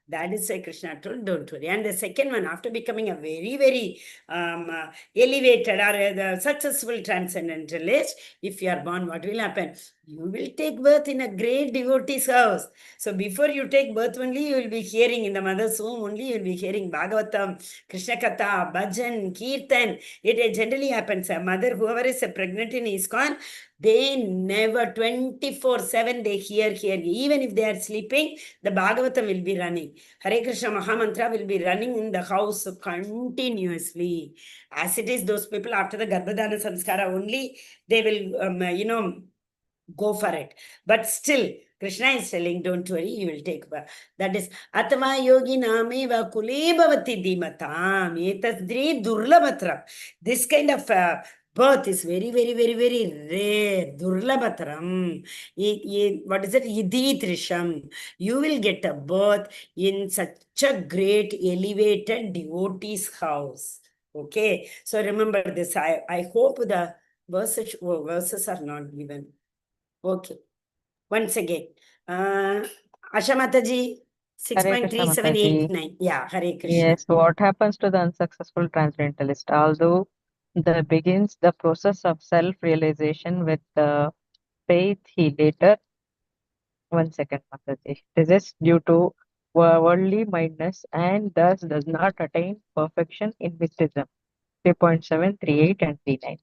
That is why Krishna told, don't worry. And the second one, after becoming a very, very elevated or the successful transcendentalist, if you are born, what will happen? You will take birth in a great devotee's house. So before you take birth only, you will be hearing in the mother's womb only, you will be hearing Bhagavatam, Krishna Katha, Bhajan, Kirtan. It generally happens. A mother, whoever is pregnant in ISKCON, they never 24/7 they hear. Even if they are sleeping, the Bhagavatam will be running. Hare Krishna Mahamantra will be running in the house continuously. As it is, those people after the Garbhadana Samskara only, they will, go for it. But still, Krishna is telling, don't worry, you will take birth. That is, Atma yogi nameva kule bhavati dhimatam etasdri durlabhatram. This kind of birth is very, very, very, very rare. Durlabhatram. What is it? Idhitrisham. You will get a birth in such a great, elevated devotee's house. Okay. So remember this. I hope the verses are not given. Okay. Once again. Asha Mataji, Hare Krishna, Mataji. 6.3789. Yeah, Hare Krishna. Yes, what happens to the unsuccessful transcendentalist? Although the begins the process of self-realization with the faith he later, 1 second, Mataji, resists due to worldly mindedness and thus does not attain perfection in mysticism. 3.7, 38 and 39.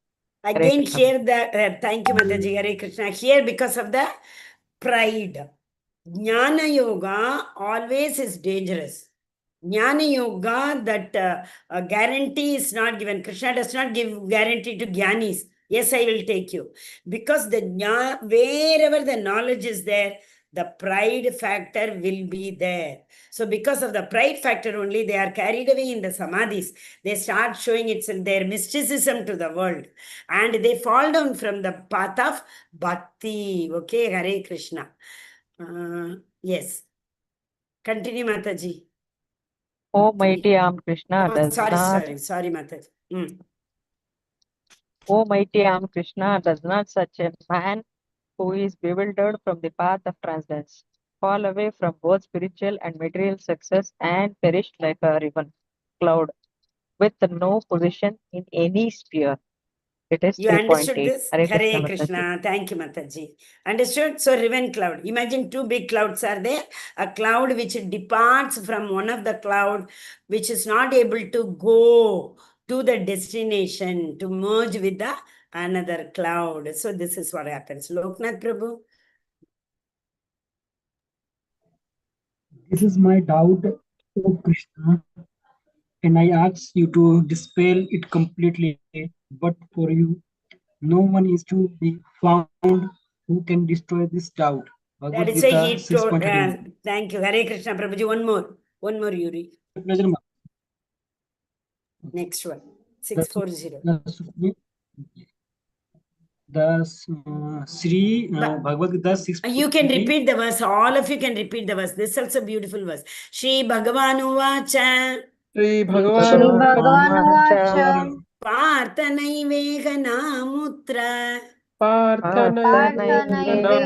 Hare Again, Krishna. here thank you, Mataji, Hare Krishna. Here, because of the pride. Jnana Yoga always is dangerous. Jnana Yoga, that guarantee is not given. Krishna does not give guarantee to Jnanis. Yes, I will take you. Because wherever the knowledge is there, the pride factor will be there. So because of the pride factor only, they are carried away in the samadhis. They start showing their mysticism to the world. And they fall down from the path of bhakti. Okay, Hare Krishna. Yes. Continue, Mataji. O mighty arm Krishna Oh, does not. sorry, Mataji. O mighty arm Krishna does not such a man who is bewildered from the path of transcendence fall away from both spiritual and material success and perish like a riven cloud with no position in any sphere. It is You understood 3.8. this? Hare Hare Krishna, Krishna. Mataji. Thank you, Mataji. Understood? So, riven cloud. Imagine two big clouds are there. A cloud which departs from one of the cloud, which is not able to go to the destination to merge with the another cloud. So, this is what happens. Loknath Prabhu. This is my doubt, O Krishna, and I ask you to dispel it completely. But for you, no one is to be found who can destroy this doubt. That Bhagavad is why Gita he told. 6.31. Thank you. Hare Krishna Prabhuji. One more, Yuri. Pleasure, ma. Next one. 640. Sri Bhagavad Gita 6. You can repeat the verse. All of you can repeat the verse. This is also a beautiful verse. Shri Bhagavanu Vacha. Shri Shri Bhagavan Bhagavanuvacha Parthanaiveha namutra. Parthanaive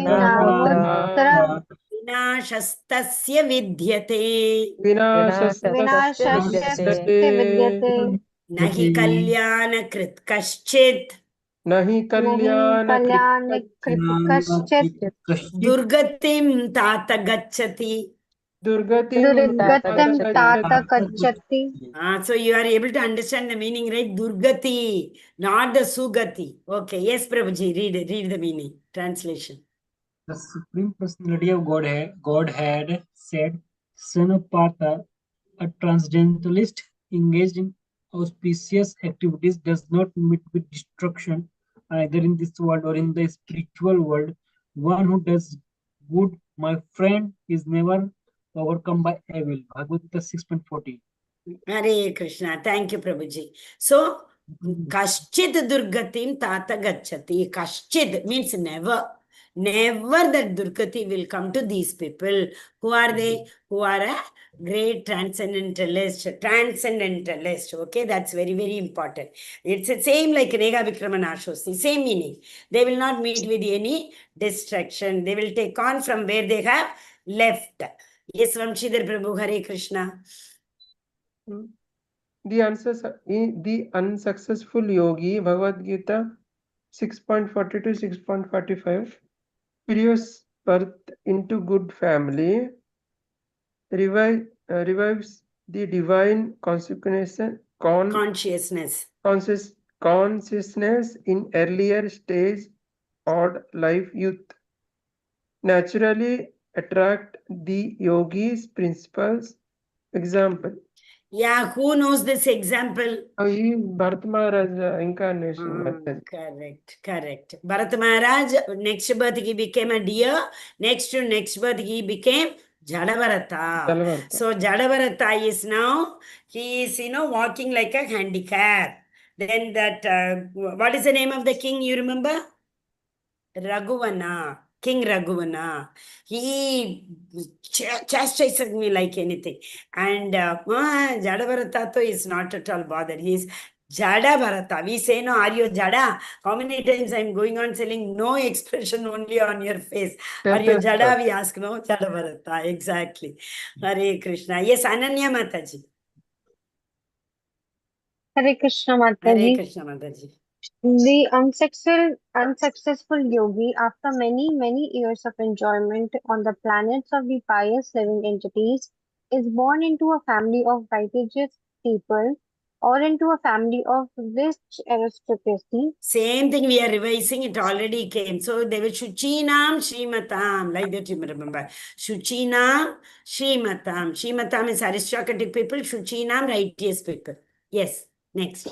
namutra Vinashastasya vidyate. Vinashasya vidyate Nahi kalyana krit kaschit. Nahi Nahi Kalyana kaschit Durgatim tata gacchati. Durgatim tata gacchati. So you are able to understand the meaning, right? Durgati, not the Sugati. Okay, yes, Prabhuji, read the meaning, translation. The Supreme Personality of God had said, son of Partha, a transcendentalist engaged in auspicious activities does not meet with destruction either in this world or in the spiritual world. One who does good, my friend, is never overcome by evil. Bhagavad Gita 6.14. Hare Krishna. Thank you, Prabhuji. So, Kaschid Durgatim Tata Gachati. Kaschid means never. Never that Durgati will come to these people. Who are they? Who are a great transcendentalist. Transcendentalist. Okay, that's very, very important. It's the same like Rega Vikramanashosti. Same meaning. They will not meet with any distraction. They will take on from where they have left. Yes, Vamshidhar Prabhu. Hare Krishna. The unsuccessful yogi, Bhagavad Gita 6.40 to 6.45, previous birth into good family, revives the divine consciousness in earlier stage odd life youth. Naturally attract the yogi's principles. Example. Yeah, who knows this example? He Bharat Maharaj incarnation. Correct. Bharat Maharaj, next birth he became a deer. Next to next birth he became Jadavarata. So Jadavarata is now, he is, walking like a handicap. Then that, what is the name of the king, you remember? Raghuvana, King Raghuvana. He chastises me like anything. And Jadavarata is not at all bothered. He is Jada Bharata. We say, no, are you Jada? How many times I'm going on selling no expression only on your face? Are you Jada? We ask, no, Jada Bharata. Exactly. Hare Krishna. Yes, Ananya Mataji. Hare Krishna Hare Mataji. Krishna Mataji. The unsuccessful yogi, after many years of enjoyment on the planets of the pious living entities, is born into a family of righteous people or into a family of rich aristocracy. Same thing we are revising, it already came. So they were Shuchinam Shrimatam, like that you remember. Shuchinam Shrimatam. Shrimatam is aristocratic people, Shuchinam righteous people. Yes, next.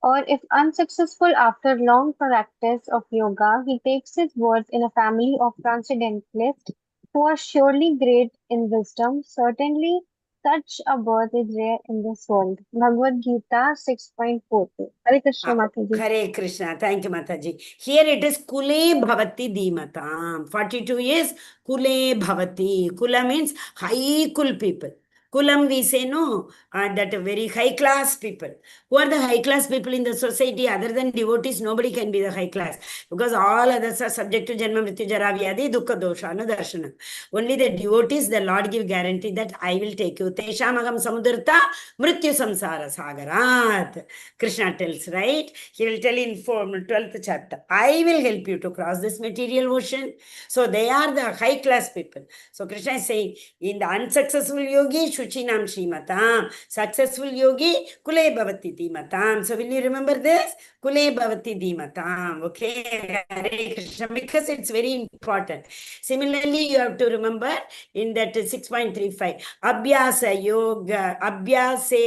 Or if unsuccessful after long practice of yoga, he takes his birth in a family of transcendentalists who are surely great in wisdom. Certainly, such a birth is rare in this world. Bhagavad Gita 6.42. Hare Krishna Mataji. Hare Krishna. Thank you, Mataji. Here it is Kule Bhavati Dhimatam. 42 is Kule Bhavati. Kula means high kul people. Kulam, we say no, that very high class people. Who are the high class people in the society? Other than devotees, nobody can be the high class because all others are subject to Janma Mrityu Jara Vyadhi Dukkha Dosha Darshana. Only the devotees, the Lord give guarantee that I will take you. Teshamagam Samudrata Mrityu Samsara Sagarat. Krishna tells, right? He will tell in 12th chapter, I will help you to cross this material ocean. So they are the high class people. So Krishna is saying, in the unsuccessful yogi, Shuchinam Shrimatam. Successful yogi, Kule Bhavati Dhimatam. So will you remember this? Kule Bhavati Dhimatam. Okay, Hare Krishna, because it's very important. Similarly, you have to remember in that 6.35, Abhyasa Yoga, Abhyasa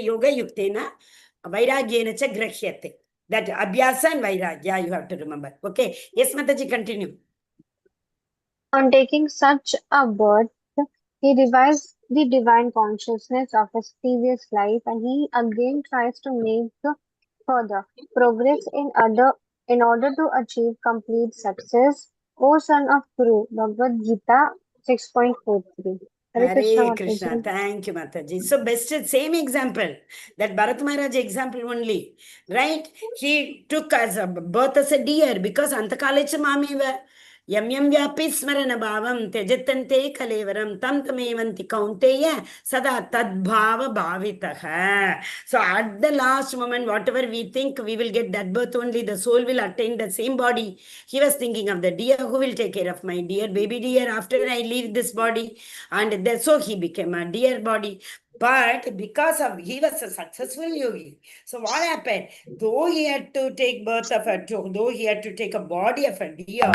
Yoga Yuktena, Vairagyena cha Grahhyate. That Abhyasa and Vairagya, you have to remember. Okay, yes, Mataji, continue. On taking such a birth, he revives the divine consciousness of his previous life and he again tries to make further progress in order to achieve complete success. O son of Guru, Bhagavad Gita 6.43. Hare Krishna Hare Krishna. Mataji. Thank you, Mataji. So best same example, that Bharat Maharaj example only, right? He took as a birth as a deer because Antakalecha Mamiva. Yam yam vyapi smarana bhavam tejatante kalevaram tam tamevanti kaunteya sada tadbhava bhavitaha. So at the last moment, whatever we think we will get that birth only, the soul will attain the same body. He was thinking of the deer, who will take care of my dear baby deer after I leave this body. And so he became a deer body. But because of he was a successful yogi, so what happened? Though he had to take though he had to take a body of a deer,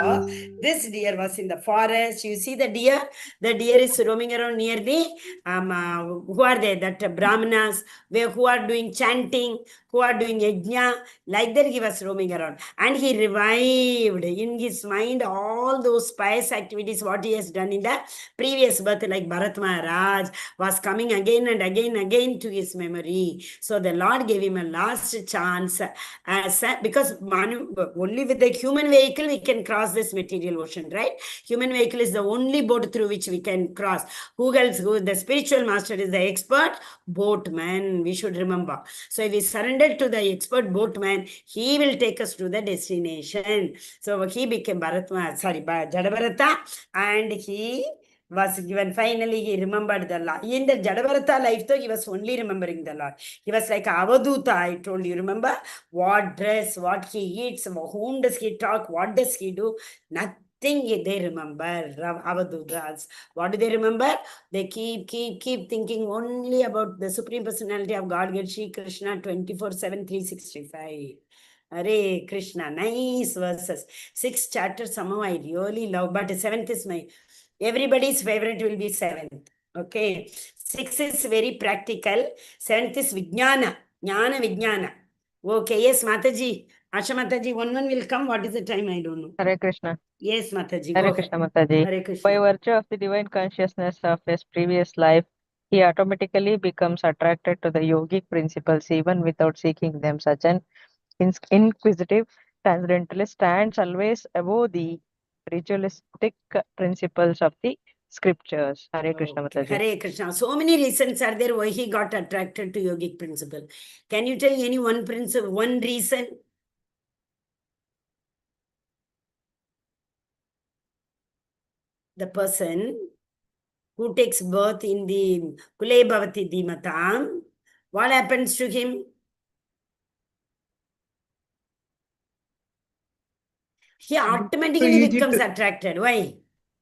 this deer was in the forest. You see the deer? The deer is roaming around near the who are they? That brahmanas, who are doing chanting, who are doing yajna. Like that, he was roaming around, and he revived in his mind all those pious activities what he has done in the previous birth, like Bharat Maharaj was coming again and again to his memory. So the Lord gave him a last chance, because only with the human vehicle we can cross this material ocean, right? Human vehicle is the only boat through which we can cross. Who else? The spiritual master is the expert boatman. We should remember. So if we surrender to the expert boatman, he will take us to the destination. So he became Jadabharata, and he was given, finally he remembered the Lord. In the Jadabharata life though, he was only remembering the Lord. He was like Avaduta, I told you, remember? What dress, what he eats, whom does he talk, what does he do? Nothing they remember. Avadutas. What do they remember? They keep thinking only about the Supreme Personality of Godhead, Shri Krishna, 24/7, 365. Hare Krishna, nice verses. 6 chapters, somehow I really love, but 7th is my, everybody's favorite will be 7th. Okay. 6 is very practical. 7th is Vijnana, Jnana Vijnana. Okay, yes, Mataji. Asha Mataji, one will come. What is the time? I don't know. Hare Krishna. Yes, Mataji, go Hare ahead. Krishna Mataji. Hare By Krishna. virtue of the divine consciousness of his previous life, he automatically becomes attracted to the yogic principles even without seeking them. Such an inquisitive transcendentalist stands always above the ritualistic principles of the scriptures. Hare Krishna Okay. Mataji. Hare Krishna. So many reasons are there why he got attracted to yogic principle. Can you tell any one principle, one reason? The person who takes birth in the Kulai Bhavati Dhimatam, what happens to him? He automatically becomes attracted. Why?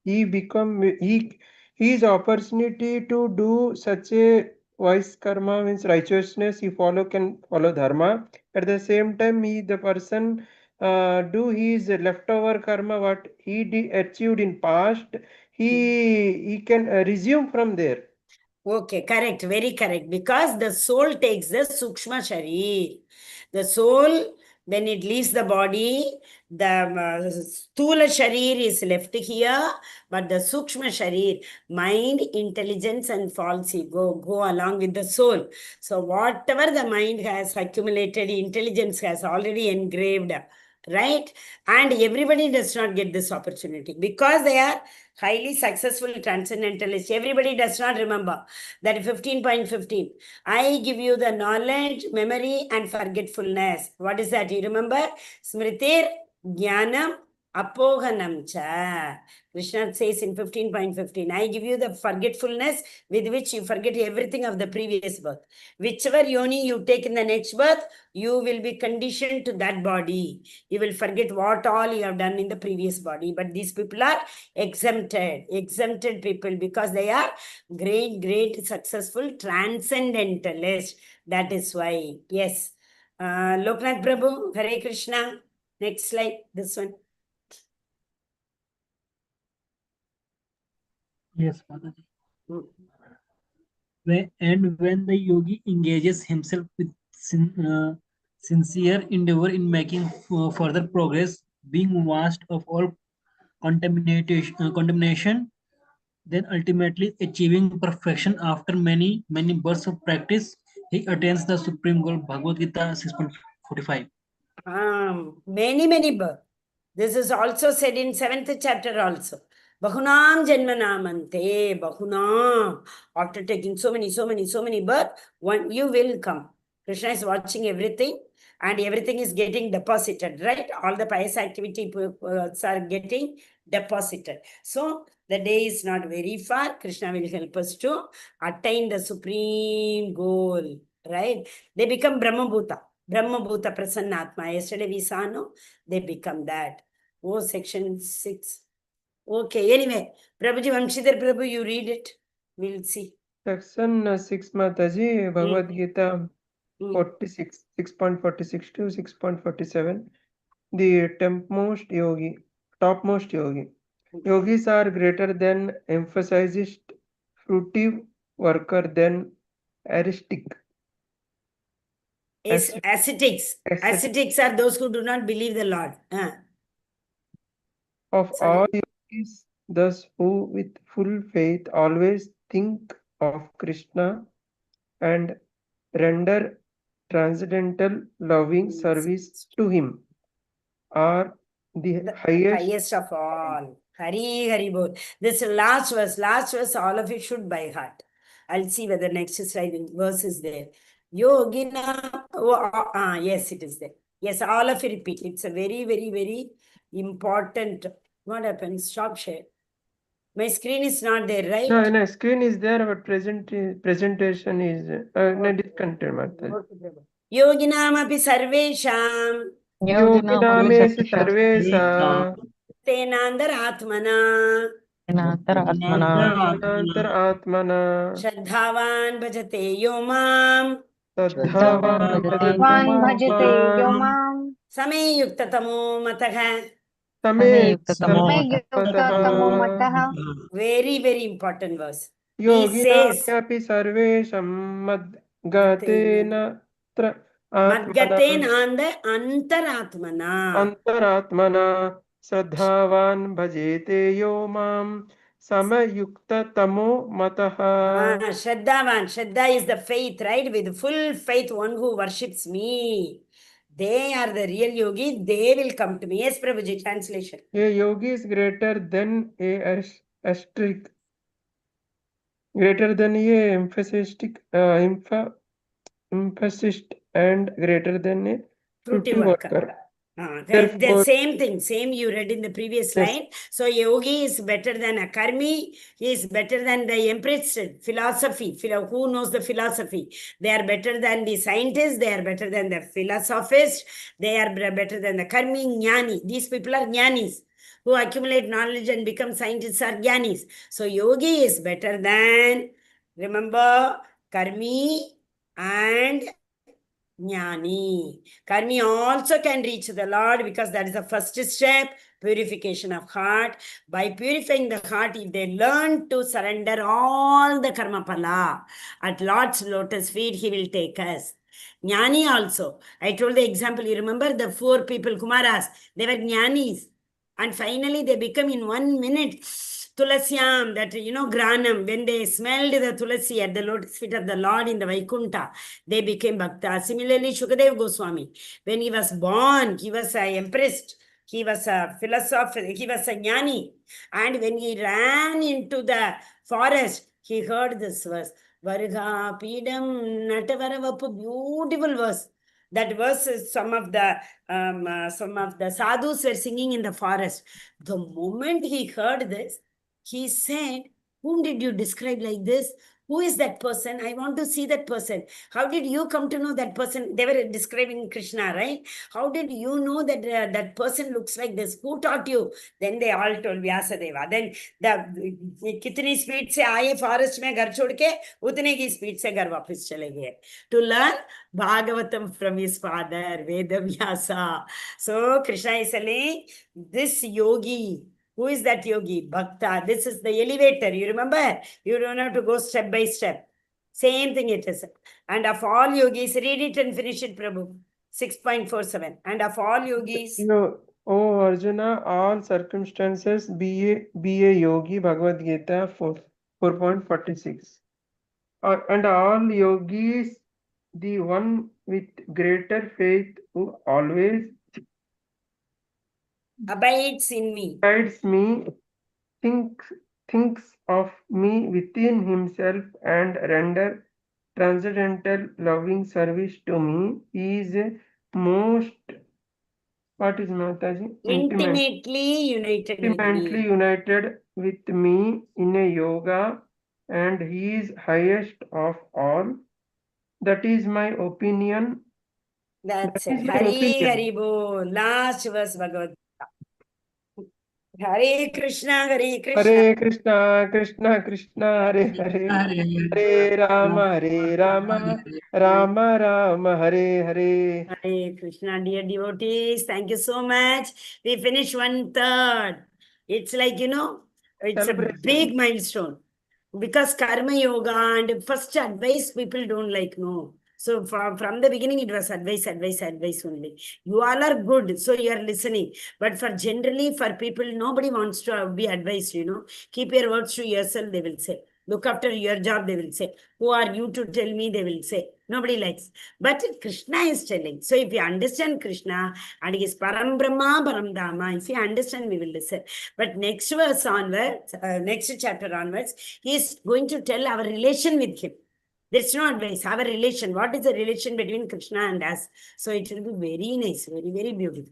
His opportunity to do such a wise karma means righteousness. He can follow dharma. At the same time, the person do his leftover karma what he achieved in past. He can resume from there. Okay, correct, very correct. Because the soul takes the Sukshma Sharir. The soul, when it leaves the body, the Sthula Sharir is left here, but the Sukshma Sharir, mind, intelligence, and false ego go along with the soul. So, whatever the mind has accumulated, intelligence has already engraved, right? And everybody does not get this opportunity because they are highly successful transcendentalists. Everybody does not remember that 15.15. I give you the knowledge, memory, and forgetfulness. What is that? You remember? Smritir, Jnanam, Apohanam cha. Krishna says in 15.15, I give you the forgetfulness with which you forget everything of the previous birth. Whichever yoni you take in the next birth, you will be conditioned to that body. You will forget what all you have done in the previous body. But these people are exempted people because they are great, successful transcendentalists. That is why. Yes. Loknath Prabhu, Hare Krishna. Next slide, this one. Yes, Mataji. When the yogi engages himself with sincere endeavor in making further progress, being washed of all contamination, then ultimately achieving perfection after many births of practice, he attains the supreme goal. Bhagavad Gita 6.45. Many birth. This is also said in 7th chapter also. Bahunam janmanamante, bahunam. After taking so many birth, one you will come. Krishna is watching everything and everything is getting deposited, right? All the pious activity are getting deposited. So the day is not very far. Krishna will help us to attain the supreme goal, right? They become Brahmabhuta Prasannatma. Yesterday we saw, no? They become that. Oh, section 6. Okay, anyway, Prabhuji Vamshidhar Prabhu, you read it. We'll see. Section 6, Mataji, Bhagavad Gita 46, 6.46 to 6.47. The topmost yogi. Yogis are greater than emphasized, fruitive worker than aristic. Ascetics. Ascetics are those who do not believe the Lord. Of all yogis, thus who with full faith always think of Krishna and render transcendental loving service to him are the highest of all. Hari Hari Bol. This last verse, all of you should by heart. I'll see whether next verse is there. Yogina. Yes, it is there. Yes, all of you repeat. It's a very, very, very important. What happens? Stop share. My screen is not there, right? No, screen is there, but presentation is discontinued. Yoginamapi sarvesham. Yoginamesu sarvesa. Tenandaratmana. Atmana. Shraddhavan bhajate yomam. Saddhavan Van bhajate Yomam. yomam. Same yuktatamo mataha. Same Yuktatamo mataha. Very, very important verse. He says, Yoginamyapi sarvesham madgatena Madgatena antaratmana. Antaratmana Shraddhavan bhajete yo mam samayukta tamo mataha. Shraddhavan. Shraddha is the faith, right? With full faith, one who worships me. They are the real yogi. They will come to me. Yes, Prabhuji, translation. A yogi is greater than a asterisk. Greater than a emphasis and greater than a fruity worker. The same thing, same you read in the previous line. So yogi is better than a karmi. He is better than the empress philosophy. Who knows the philosophy? They are better than the scientists. They are better than the philosophists. They are better than the karmi, jnani. These people are jnanis who accumulate knowledge and become scientists are jnanis. So yogi is better than, remember, karmi and jnani. Karmi also can reach the Lord because that is the first step, purification of heart. By purifying the heart, if they learn to surrender all the karma pala at Lord's lotus feet, he will take us. Jnani also. I told the example, you remember the 4 people, Kumaras, they were jnanis. And finally, they become in 1 minute Tulasyam, that, Granam, when they smelled the Tulasi at the lotus feet of the Lord in the Vaikunta, they became Bhakta. Similarly, Shukadev Goswami, when he was born, he was impressed. He was a philosopher, he was a jnani. And when he ran into the forest, he heard this verse. Varga Pidam Natavaravapu, beautiful verse. That verse is some of the sadhus were singing in the forest. The moment he heard this, he said, whom did you describe like this? Who is that person? I want to see that person. How did you come to know that person? They were describing Krishna, right? How did you know that that person looks like this? Who taught you? Then they all told Vyasadeva. Then कितनी speed से आए forest में घर छोड़ के उतने की speed से घर वापस चले गए to learn Bhagavatam from his father Vedavyasa. So Krishna is saying, this yogi, who is that yogi? Bhakta. This is the elevator. You remember? You don't have to go step by step. Same thing it is. And of all yogis, read it and finish it, Prabhu. 6.47. And of all yogis. No, oh Arjuna, all circumstances be a yogi, Bhagavad Gita 4.46. And all yogis, the one with greater faith who always abides in me, thinks of me within himself and render transcendental loving service to me is most, what is Mataji? Intimately united with me in a yoga, and he is highest of all. That is my opinion. That's it. Hari Hari Bol. Last verse, Bhagavad Gita. Hare Krishna, Hare Krishna. Hare Krishna, Krishna Krishna, Hare Hare, Hare Rama, Rama Rama, Hare Hare. Hare Krishna, dear devotees. Thank you so much. We finished 1/3. It's like, it's a Celebration. big milestone. Because karma yoga and first advice people don't like, no. So from the beginning it was advice only. You all are good, so you are listening. But generally for people, nobody wants to be advised, Keep your words to yourself, they will say. Look after your job, they will say. Who are you to tell me, they will say. Nobody likes. But Krishna is telling. So if you understand Krishna and he is Param Brahma, Param Dhamma, if you understand, we will listen. But next verse onwards, next chapter onwards, he is going to tell our relation with him. That's no advice, our relation. What is the relation between Krishna and us? So it will be very nice, very, very beautiful.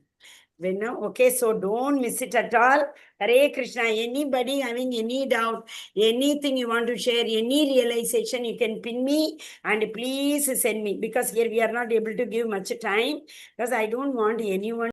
Okay, so don't miss it at all. Hare Krishna. Anybody having any doubt, anything you want to share, any realization, you can pin me and please send me, because here we are not able to give much time because I don't want anyone